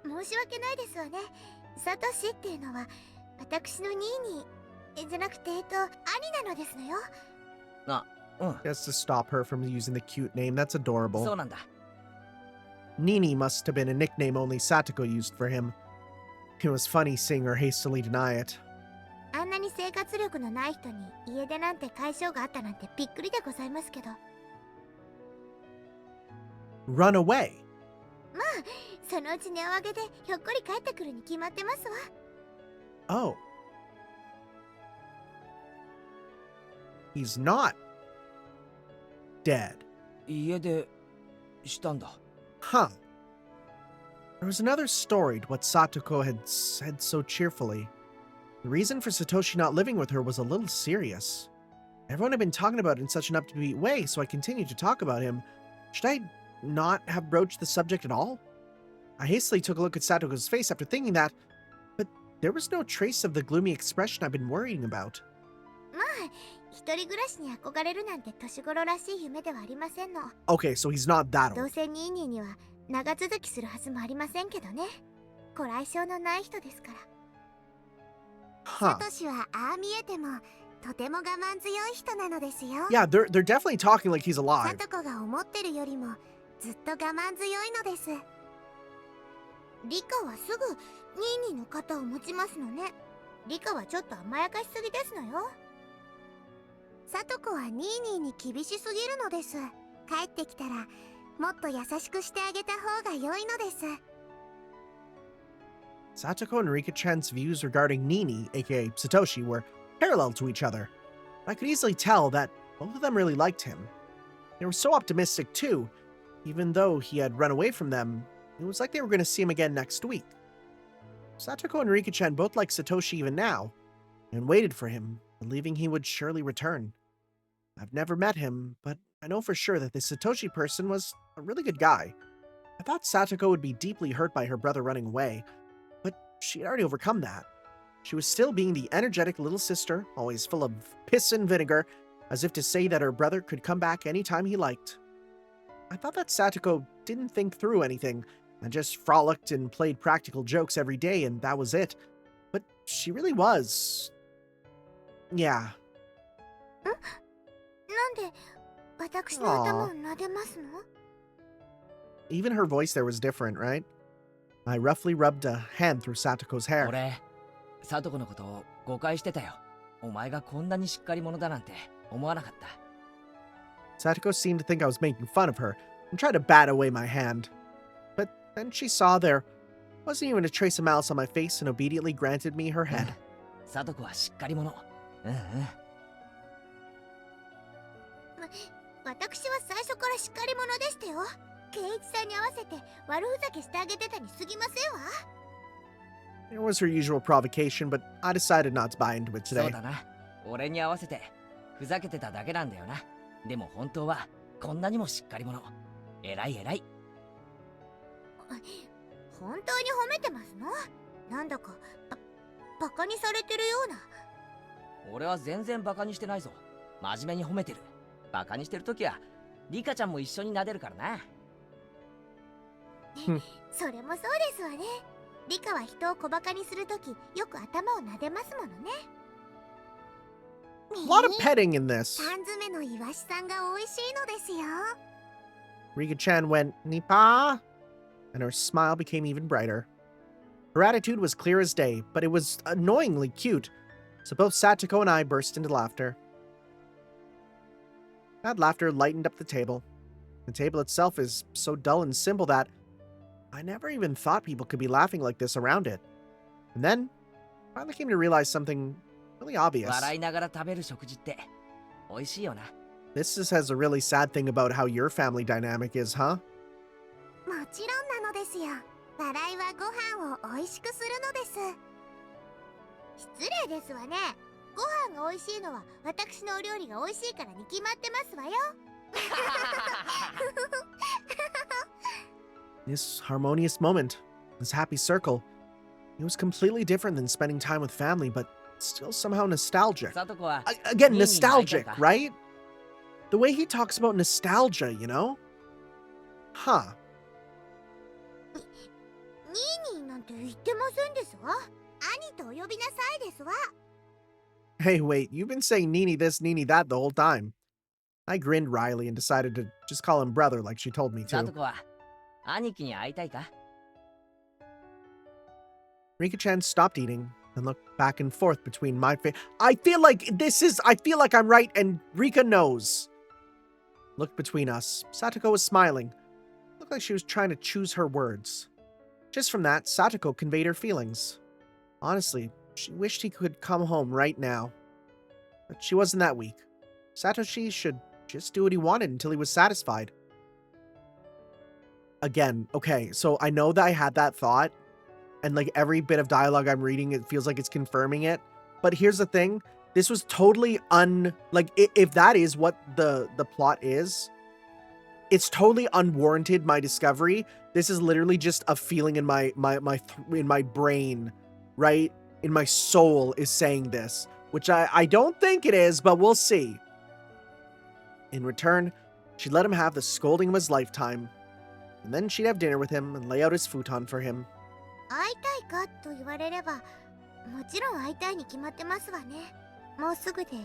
申し訳ないですわね。サトシっていうのは私のニーニーじゃなくて兄なのですのよ。あ、うん。 Just to stop her from using the cute name. That's そう adorable. なんだ。 Nini must have been a nickname only Satoko used for him. It was funny seeing her hastily deny it. あんなに生活力のない人に家出なんて解消があったなんてびっくりでございますけど。 Run away? まあそのうち値を上げてひょっこり帰ってくるに決まってますわ。 Oh. He's not dead. 家出したんだ。 Huh. There was another story to what Satoko had said so cheerfully. The reason for Satoshi not living with her was a little serious. Everyone had been talking about it in such an upbeat way, so I continued to talk about him. Should I not have broached the subject at all? I hastily took a look at Satoko's face after thinking that, but there was no trace of the gloomy expression I've been worrying about. まあ一人暮らしに憧れるなんて年頃らしい夢ではありませんの。 Okay, so he's not that どう old. せニーニーには長続きするはずもありませんけどね。ご来性のない人ですから。 Huh. サトシはああ見えてもとても我慢強い人なのですよ。 Yeah, they're definitely talking like he's サ alive. トコが思ってるよりもずっと我慢強いのです。リカはすぐニーニーの肩を持ちますのね。リカはちょっと甘やかしすぎですのよ。サトコはニーニーに厳しすぎるのです。帰ってきたらもっと優しくしてあげた方が良いのです。 Satoko and Rika-chan's views regarding Nini, aka Satoshi, were parallel to each other. I could easily tell that both of them really liked him. They were so optimistic too. Even though he had run away from them, it was like they were going to see him again next week. Satoko and Rika-chan both liked Satoshi even now, and waited for him, believing he would surely return. I've never met him, but I know for sure that this Satoshi person was a really good guy. I thought Satoko would be deeply hurt by her brother running away, but she had already overcome that. She was still being the energetic little sister, always full of piss and vinegar, as if to say that her brother could come back anytime he liked. I thought that Satoko didn't think through anything, and just frolicked and played practical jokes every day, and that was it. But she really was... Yeah. なんで私の頭を撫でますの？ Even her voice there was different, right? I roughly rubbed a hand through Satoko's hair. 俺、サトコのことを誤解してたよ。お前がこんなにしっかり者だなんて思わなかった。 Satoko seemed to think I was making fun of her, and tried to bat away my hand. But then she saw there wasn't even a trace of malice on my face and obediently granted me her head. サトコはしっかり者。うんうん。私は最初からしっかり者でしたよ。圭一さんに合わせて悪ふざけしてあげてたに過ぎませんわ。 It was her usual provocation, but I decided not to buy into it そう today. だな。俺に合わせてふざけてただけなんだよな。でも本当はこんなにもしっかり者。偉い偉い。本当に褒めてますの？なんだかバカにされてるような。俺は全然バカにしてないぞ。真面目に褒めてる。バカにしてるときはリカちゃんも一緒に撫でるからな。それもそうですわね。リカは人を小バカにするときよく頭を撫でますものね。A lot of petting in this. 缶詰のイワシさんが美味しいのですよ。 Rika-chan went, Nipa? And her smile became even brighter. Her attitude was clear as day, but it was annoyingly cute, so both Satoko and I burst into laughter. That laughter lightened up the table. The table itself is so dull and simple that I never even thought people could be laughing like this around it. And then, I finally came to realize something really obvious. 笑いながら食べる食事って美味しいよな。 This has a really sad thing about how your family dynamic is, huh? もちろんなのですよ。笑いはご飯を美味しくするのです。失礼ですわね。ご飯が美味しいのは私のお料理が美味しいからに決まってますわよ。 This harmonious moment, this happy circle, it was completely different than spending time with family, but still somehow nostalgic. さとこは Again, ニーニーに会いたい nostalgic, か？ right? The way he talks about nostalgia, you know? Huh. ニーニーなんて言ってませんですわ。兄とお呼びなさいですわ。 Hey, wait, you've been saying Nini this, Nini that the whole time. I grinned wryly and decided to just call him brother like she told me さ to. とこは兄貴に会いたいか？ Rika-chan stopped eating and looked back and forth between my face. I feel like I'm right and Rika knows. Looked between us. Satoko was smiling. Looked like she was trying to choose her words. Just from that, Satoko conveyed her feelings. Honestly, she wished he could come home right now. But she wasn't that weak. Satoshi should just do what he wanted until he was satisfied. Again, okay, so I know that I had that thought, and like every bit of dialogue I'm reading, it feels like it's confirming it. But here's the thing, this was totally if that is what the plot is, it's totally unwarranted, my discovery. This is literally just a feeling in my brain, right? In my soul is saying this, which I don't think it is, but we'll see. In return, she'd let him have the scolding of his lifetime, and then she'd have dinner with him and lay out his futon for him. 会いたいかと言われれば、もちろん会いたいに決まってますわね。もうすぐで1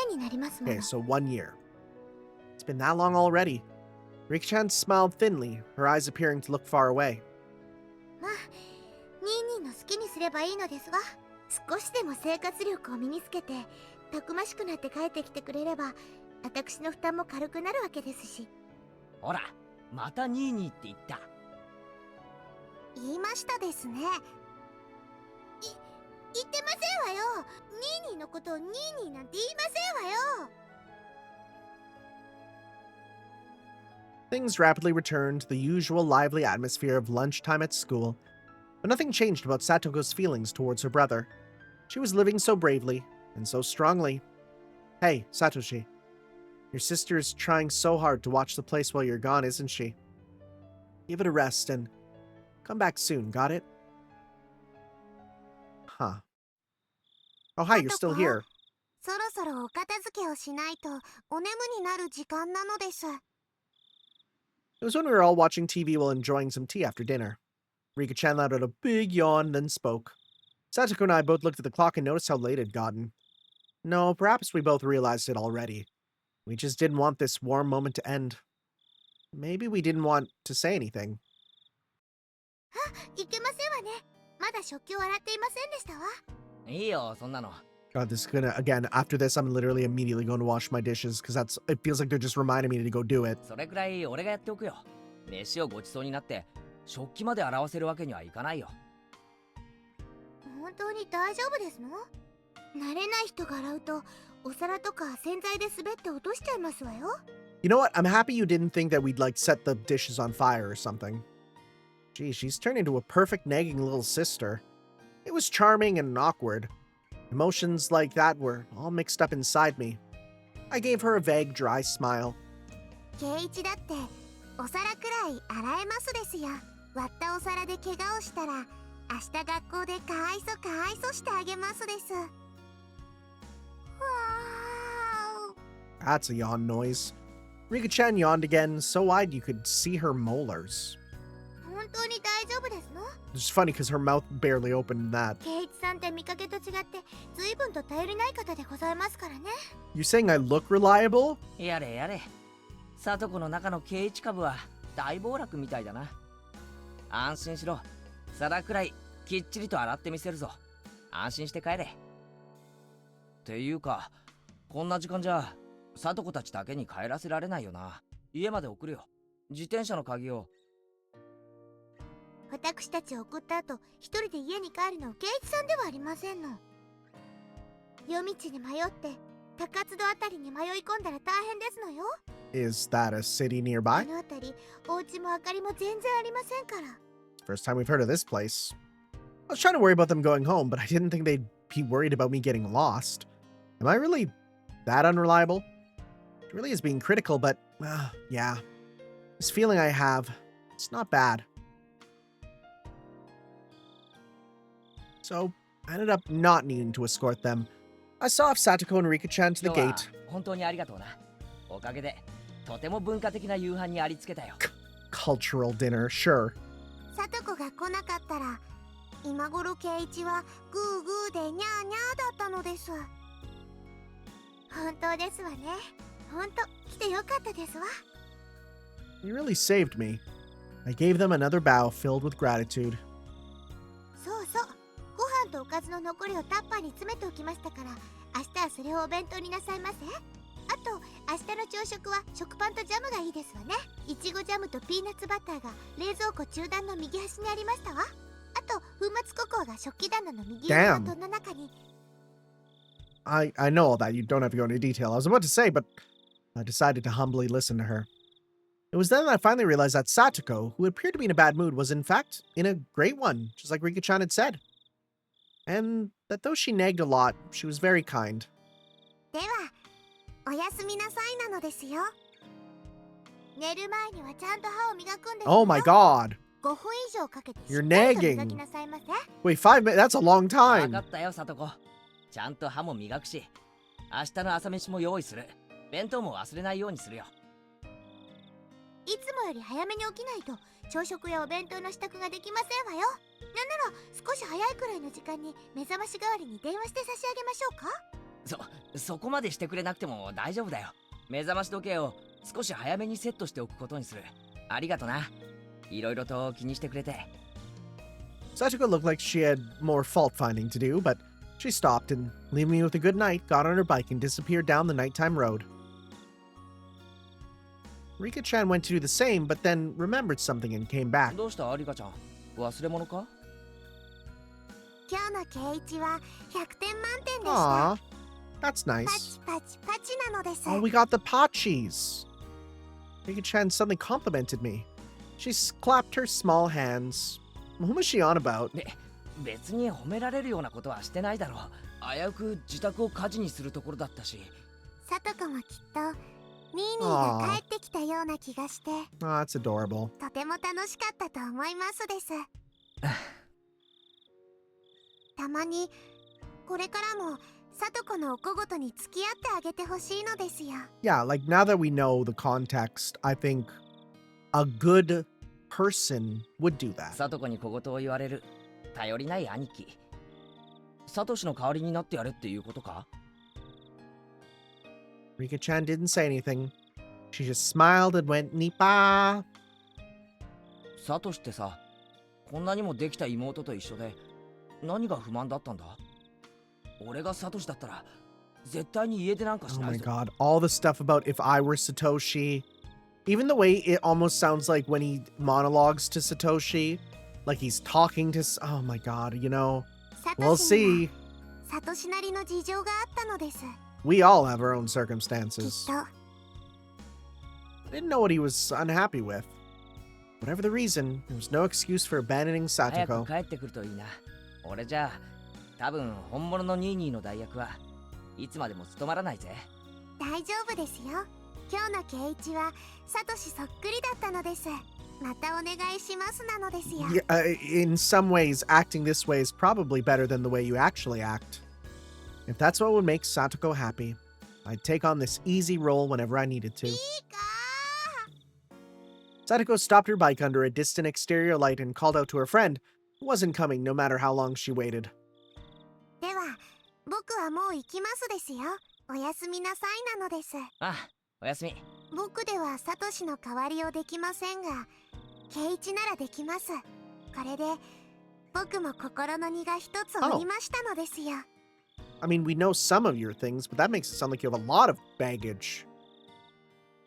年になりますもの。 Okay, so 1 year. It's been that long already. Rika-chan smiled thinly, her eyes appearing to look far away. まあ、ニーニーの好きにすればいいのですわ。少しでも生活力を身につけて、たくましくなって帰ってきてくれれば、私の負担も軽くなるわけですし。ほら、またニーニーって言った。言いましたですね。言ってませんわよ。ニーニーのことをニーニーなんて言いませんわよ。 Things rapidly returned to the usual lively atmosphere of lunchtime at school, but nothing changed about Satoko's feelings towards her brother. She was living so bravely and so strongly. Hey, Satoshi. Your sister's trying so hard to watch the place while you're gone, isn't she? Give it a rest and come back soon, got it? Huh. Oh, hi, you're still here. そろそろお片付けをしないとお眠になる時間なのです。 It was when we were all watching TV while enjoying some tea after dinner. Rika-chan let out a big yawn, then spoke. Satoko and I both looked at the clock and noticed how late it had gotten. No, perhaps we both realized it already. We just didn't want this warm moment to end. Maybe we didn't want to say anything. いけませんわね。まだ食器を洗っていませんでしたわ。いいよ、そんなの。 God, this is gonna, again, after this, I'm literally immediately going to wash my dishes, because it feels like they're just reminding me to go do it. それくらい俺がやっておくよ。飯をごちそうになって食器まで洗わせるわけにはいかないよ。本当に大丈夫ですの？慣れない人が洗うとお皿とか洗剤で滑って落としちゃいますわよ。 You know what? I'm happy you didn't think that we'd, like, set the dishes on fire or something. Gee, she's turned into a perfect nagging little sister. It was charming and awkward. Emotions like that were all mixed up inside me. I gave her a vague, dry smile. 圭一だってお皿くらい洗えますですよ。割ったお皿で怪我をしたら明日学校でかわいそしてあげますです。わー。 That's a yawn noise. Rika-chan yawned again, so wide you could see her molars. 本当に大丈夫ですの？ It's funny because her mouth barely opened in that. 圭一さんって見かけと違って随分と頼りない方でございますからね。 You saying I look reliable? やれやれ、サトコの中の圭一株は大暴落みたいだな。安心しろ、皿くらいきっちりと洗ってみせるぞ。安心して帰れ。っていうか、こんな時間じゃサトコたちだけに帰らせられないよな。家まで送るよ。自転車の鍵を。私たちを送った後、一人で家に帰るのは圭一さんではありませんの。夜道に迷って高津戸あたりに迷い込んだら大変ですのよ。 Is that a city あ nearby? のあたりお家も明かりも全然ありませんから。 First time we've heard of this place. I was trying to worry about them going home, but I didn't think they'd be worried about me getting lost. Am I really that unreliable? It really is being critical, but yeah. This feeling I have, it's not bad. So, I ended up not needing to escort them. I saw off Satoko and Rika-chan to the 今日は gate. 本当にありがとうな。おかげでとても文化的な夕飯にありつけたよ。 Cultural dinner, sure. サトコが来なかったら今頃圭一はグーグーでニャーニャーだったのです。本当ですわね。本当来てよかったですわ。 You really saved me. I gave them another bow filled with gratitude. そうそう、ご飯とおかずの残りをタッパーに詰めておきましたから、明日はそれをお弁当になさいませ。あと明日の朝食は食パンとジャムがいいですわね。いちごジャムとピーナッツバターが冷蔵庫中段の右端にありましたわ。あと粉末ココアが食器棚の右上の戸の中に。 I know all that. You don't have to go into detail. I was about to say, but I decided to humbly listen to her. It was then I finally realized that Satoko, who appeared to be in a bad mood, was in fact in a great one, just like Rika-chan had said. And that though she nagged a lot, she was very kind. ではおやすみなさいなのですよ。寝る前にはちゃんと歯を磨くんですよ。 Oh my god. 5分以上かけてし You're っかりと nagging. 磨きなさいませ。 Wait, 5 minutes? That's a long わ time. かったよ、サトコ。ちゃんと歯も磨くし、明日の朝飯も用意する。弁当も忘れないようにするよ。いつもより早めに起きないと朝食やお弁当の支度ができませんわよ。なんなら少し早いくらいの時間に目覚まし代わりに電話して差し上げましょうか。そこまでしてくれなくても大丈夫だよ。目覚まし時計を少し早めにセットしておくことにする。ありがとな。いろいろと気にしてくれて。 Satoko looked like she had more fault finding to do, but she stopped and, leaving me with a good night, got on her bike and disappeared down the nighttime road. Rika-chan went to do the same, but then remembered something and came back. どうしたリカちゃん、忘れ物か？今日の圭一は100点満点でした。 Aw, that's パ nice. チパチパチなのです。 Oh, we got the Pachis. Rika-chan suddenly complimented me. She clapped her small hands. Who was she on about? 別に褒められるようなことはしてないだろう。危うく自宅を火事にするところだったし。サトコもきっとミーニーが帰ってきたような気がして、 Oh, that's adorable. とても楽しかったと思いますです。たまにこれからもサトコのお小言に付き合ってあげてほしいのですよ。 Yeah, like now that we know the context, I think a good person would do that. サトコに小言を言われる頼りない兄貴。サトシの代わりになってやれっていうことか？ Rika-chan didn't say anything. She just smiled and went, Nipa. サトシってさ、こんなにもできた妹と一緒で何が不満だったんだ？俺がサトシだったら絶対に家出なんかし Oh な my いぞ。 god, all the stuff about if I were Satoshi. Even the way it almost sounds like when he monologues to Satoshi, like he's talking to... Oh my god, you know, サ we'll トシに see. はサトシなりの事情があったのです。 We all have our own きっ circumstances. と I didn't know what he was unhappy with. Whatever the reason, there was no excuse for abandoning 早く Satoko. 帰ってくるといいな。俺じゃ多分本物のニーニーの代役はいつまでも務まらないぜ。大丈夫ですよ。今日の圭一はサトシそっくりだったのです。またお願いしますなのですよ。 Yeah, in some ways, acting this way is probably better than the way you actually act. If that's what would make Satoko happy, I'd take on this easy role whenever I needed to. いいか Satoko stopped her bike under a distant exterior light and called out to her friend, who wasn't coming no matter how long she waited. では僕はもう行きますですよ。おやすみなさいなのです。あ、おやすみ。僕ではサトシの代わりをできませんが、ケイイチならできます。これで僕も心の荷が一つ下りましたのですよ。I mean, we know some of your things, but that makes it sound like you have a lot of baggage.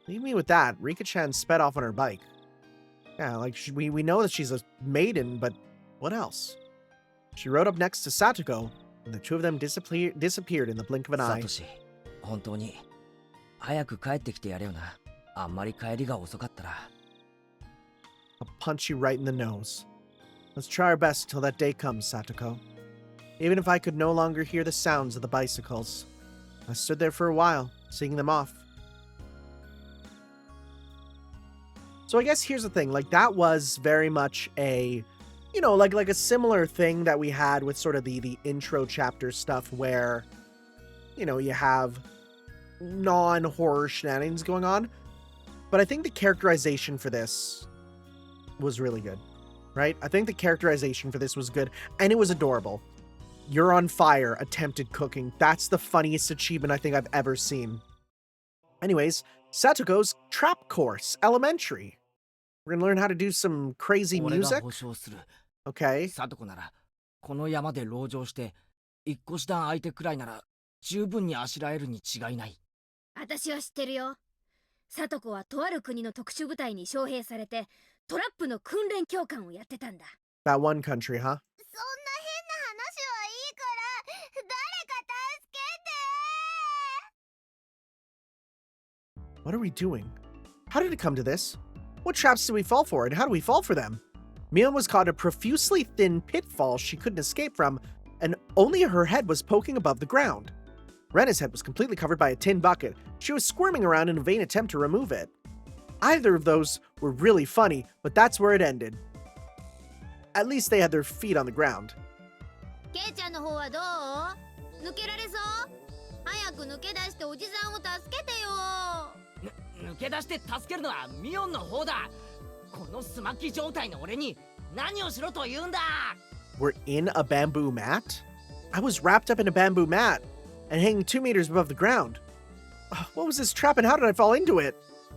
Leave me with that. Rika-chan sped off on her bike. Yeah, like, we know that she's a maiden, but what else? She rode up next to Satoko, and the two of them disappeared in the blink of an サ eye. トシ、本当に早く帰ってきてやれよな。あんまり帰りが遅かったら。I'll punch you right in the nose. Let's try our best till that day comes, Satoko. Even if I could no longer hear the sounds of the bicycles. I stood there for a while, seeing them off. So I guess here's the thing, like, that was very much a, you know, like a similar thing that we had with sort of the intro chapter stuff where, you know, you have non-horror shenanigans going on. But I think the characterization for this was really good, right? I think the characterization for this was good, and it was adorable. You're on fire, attempted cooking. That's the funniest achievement I think I've ever seen. Anyways, Satoko's trap course, elementary. We're gonna learn how to do some crazy 俺が music. 保証する。 Okay. サトコならこの山で籠城して一個下相手くらいなら十分にあしらえるに違いない。私は知ってるよ。サトコはとある国の特殊部隊に招聘されてトラップの訓練教官をやってたんだ。That one country, huh? そんな変な話はいいから、誰か助けて。 What are we doing? How did it come to this? What traps did we fall for, and how do we fall for them? Mion was caught in a profusely thin pitfall she couldn't escape from, and only her head was poking above the ground. Rena's head was completely covered by a tin bucket. She was squirming around in a vain attempt to remove it. Either of those were really funny, but that's where it ended. At least they had their feet on the ground. ケイちゃんの方はどう？抜けられそう？早く抜け出しておじさんを助けてよ。抜け出して助けるのはミオンの方だ。このスマッキ状態の俺に何をしろと言うんだ。 We're in a bamboo mat? I was wrapped up in a bamboo mat and hanging 2 meters above the ground. What was this trap and how did I fall into it?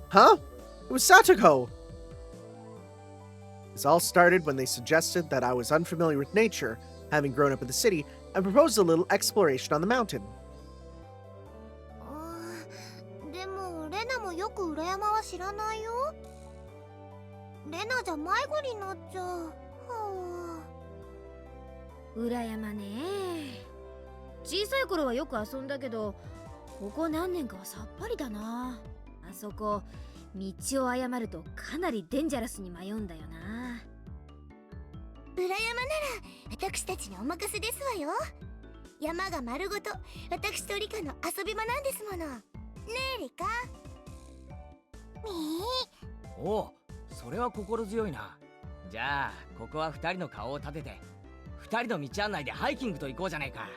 Huh? It was Satoko! This all started when they suggested that I was unfamiliar with nature, having grown up in the city, and proposed a little exploration on the mountain. でもレナもよく裏山は知らないよ。レナじゃ迷子になっちゃう。はあ。裏山ね。小さい頃はよく遊んだけど、ここ何年かはさっぱりだな。あそこ道を誤るとかなりデンジャラスに迷うんだよな。裏山なら私たちにお任せですわよ。山が丸ごと私とリカの遊び場なんですもの。ねえリカ。おう、それは心強いな。じゃあここは二人の顔を立てて二人の道案内でハイキングと行こうじゃないか。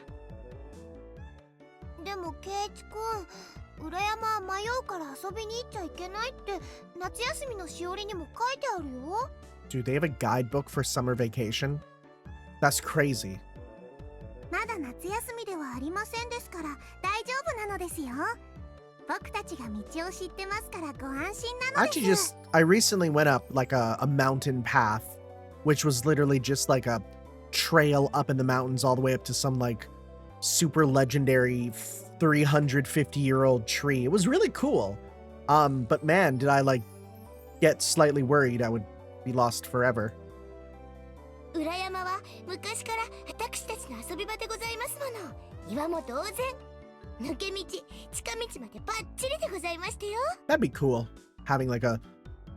でもケイチ君、裏山は迷うから遊びに行っちゃいけないって夏休みのしおりにも書いてあるよ。Dude, they have a guidebook for summer vacation? That's crazy. まだ夏休みではありませんですから大丈夫なのですよ。僕たちが道を知ってますからご安心なのです。 I recently went up like a mountain path, which was literally just like a trail up in the mountains all the way up to some like super legendary 350-year-old tree. It was really cool. But man, did I like get slightly worried I would be lost forever. 裏山は昔から私たちの遊び場でございますもの。岩も同然。抜け道、近道までバッチリでございましたよ。 That'd be cool, having like a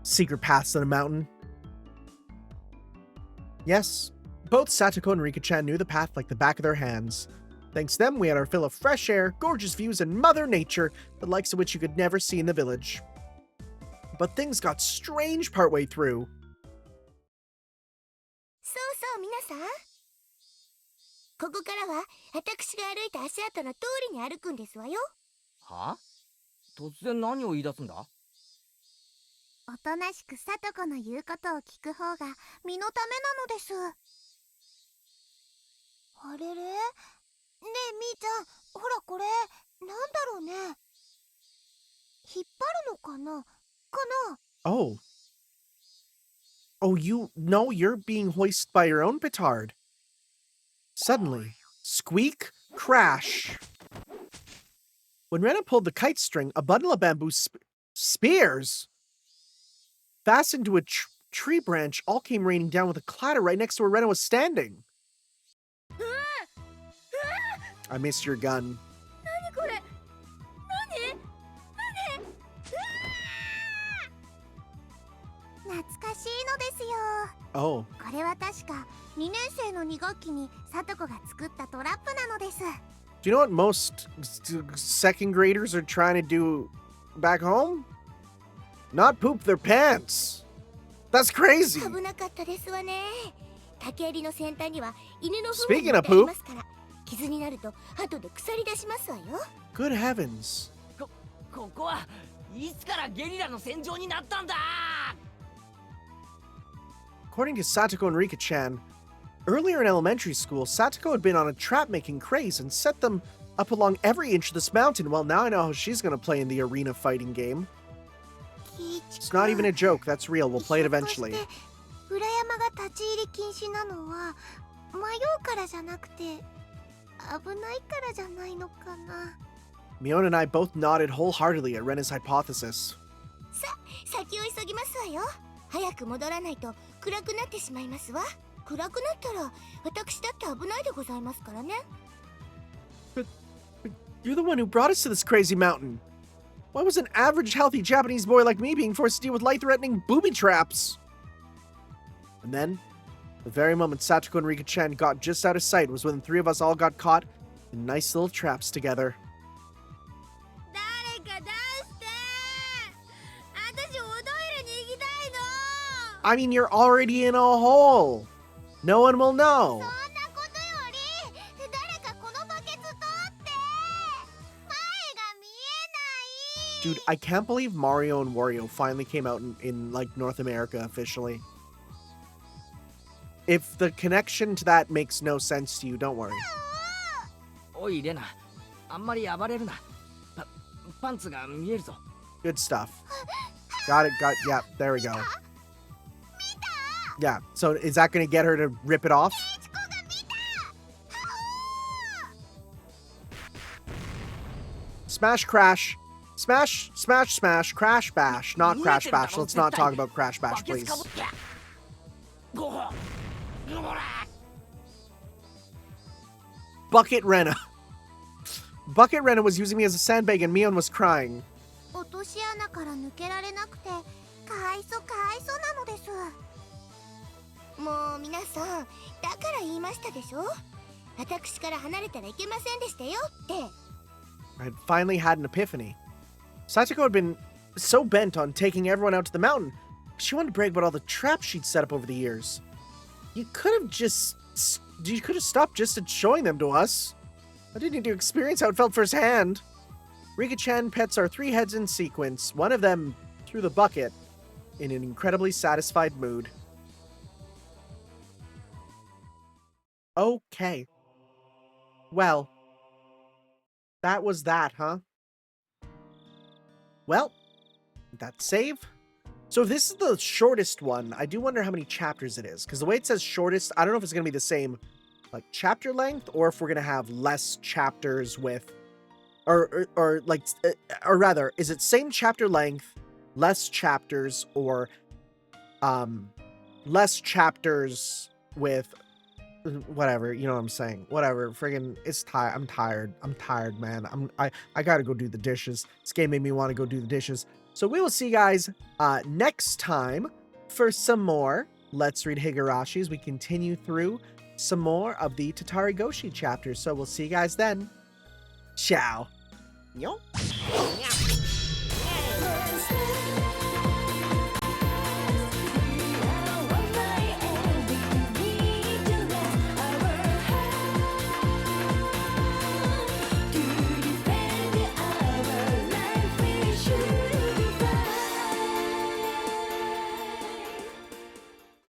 secret path on a mountain. Yes, both Satoko and Rika-chan knew the path like the back of their hands. Thanks to them, we had our fill of fresh air, gorgeous views, and Mother Nature, the likes of which you could never see in the village. But things got strange partway through. そうそう皆さん。ここからは私が歩いた足跡の通りに歩くんですわよ。はあ？突然何を言い出すんだ？おとなしくサトコの言うことを聞く方が身のためなのです。あれれ、えみーちゃん、ほらこれなんだろうね。引っ張るのかなOh. Oh, you're being hoisted by your own petard. Suddenly, squeak, crash. When Rena pulled the kite string, a bundle of bamboo spears fastened to a tree branch all came raining down with a clatter right next to where Rena was standing. I missed your gun. 何これ懐かしいのですよ。 Oh. これは確か2年生の2学期にさとこが作ったトラップなのです。 Do you know what most second graders are trying to do back home? Not poop their pants. That's crazy. 危なかったですわね。竹槍の先端には犬の糞 Speaking が of 塗ってあり poop. ますから、傷になると後で腐り出しますわよ。 Good heavens. ここはいつからゲリラの戦場になったんだ。 According to Satoko and Rika-chan, earlier in elementary school, Satoko had been on a trap-making craze and set them up along every inch of this mountain. Well, now I know how she's going to play in the arena fighting game. It's not even a joke. That's real. We'll play it eventually. 裏山が立ち入り禁止なのは迷うからじゃなくて危ないからじゃないのかな。 Mion and I both nodded wholeheartedly at Rena's hypothesis. 先を急ぎますわよ。早く戻らないと暗くなってしまいますわ。暗くなったら私だって危ないでございますからね。 You're the one who brought us to this crazy mountain. Why was an average, healthy Japanese boy like me being forced to deal with life-threatening booby traps? And then, the very moment Satoko and Rika-chan got just out of sight was when the three of us all got caught in nice little traps together. 誰か出して私おトイレに行きたいの I mean, you're already in a hole. No one will know. そんなことより誰かこのバケツ取って前が見えない。 Dude, I can't believe Mario and Wario finally came out in like North America officially. If the connection to that makes no sense to you, don't worry. おいレナ、あんまり暴れるな。パンツが見えるぞ。 Good stuff. Got it, yeah, there we go. Yeah, so is that going to get her to rip it off? Smash, crash. Smash, smash, smash, crash, bash. Not crash, bash. Let's not talk about crash, bash, バケツ please. かぶってごほほら Bucket Rena. Bucket Rena was using me as a sandbag and Mion was crying. 落とし穴から抜けられなくてかわいそうなのです。もう皆さん、だから言いましたでしょ。私から離れたらいけませんでしたよって。 I had finally had an epiphany. Satoko had been so bent on taking everyone out to the mountain, she wanted to brag about all the traps she'd set up over the years. You could have stopped just at showing them to us. I didn't need to experience how it felt firsthand. Rika-chan pets our three heads in sequence, one of them through the bucket, in an incredibly satisfied mood. Okay. Well, that was that, huh? Well, that save. So if this is the shortest one, I do wonder how many chapters it is. Because the way it says shortest, I don't know if it's going to be the same like chapter length or if we're going to have less chapters with... Or rather, is it same chapter length, less chapters, or less chapters with... Whatever, you know what I'm saying. Whatever, friggin' it's tired. I'm tired, man. I gotta go do the dishes. This game made me want to go do the dishes. So we will see you guys next time for some more Let's Read Higurashi as we continue through some more of the Tatarigoroshi chapters. So we'll see you guys then. Ciao. Yo.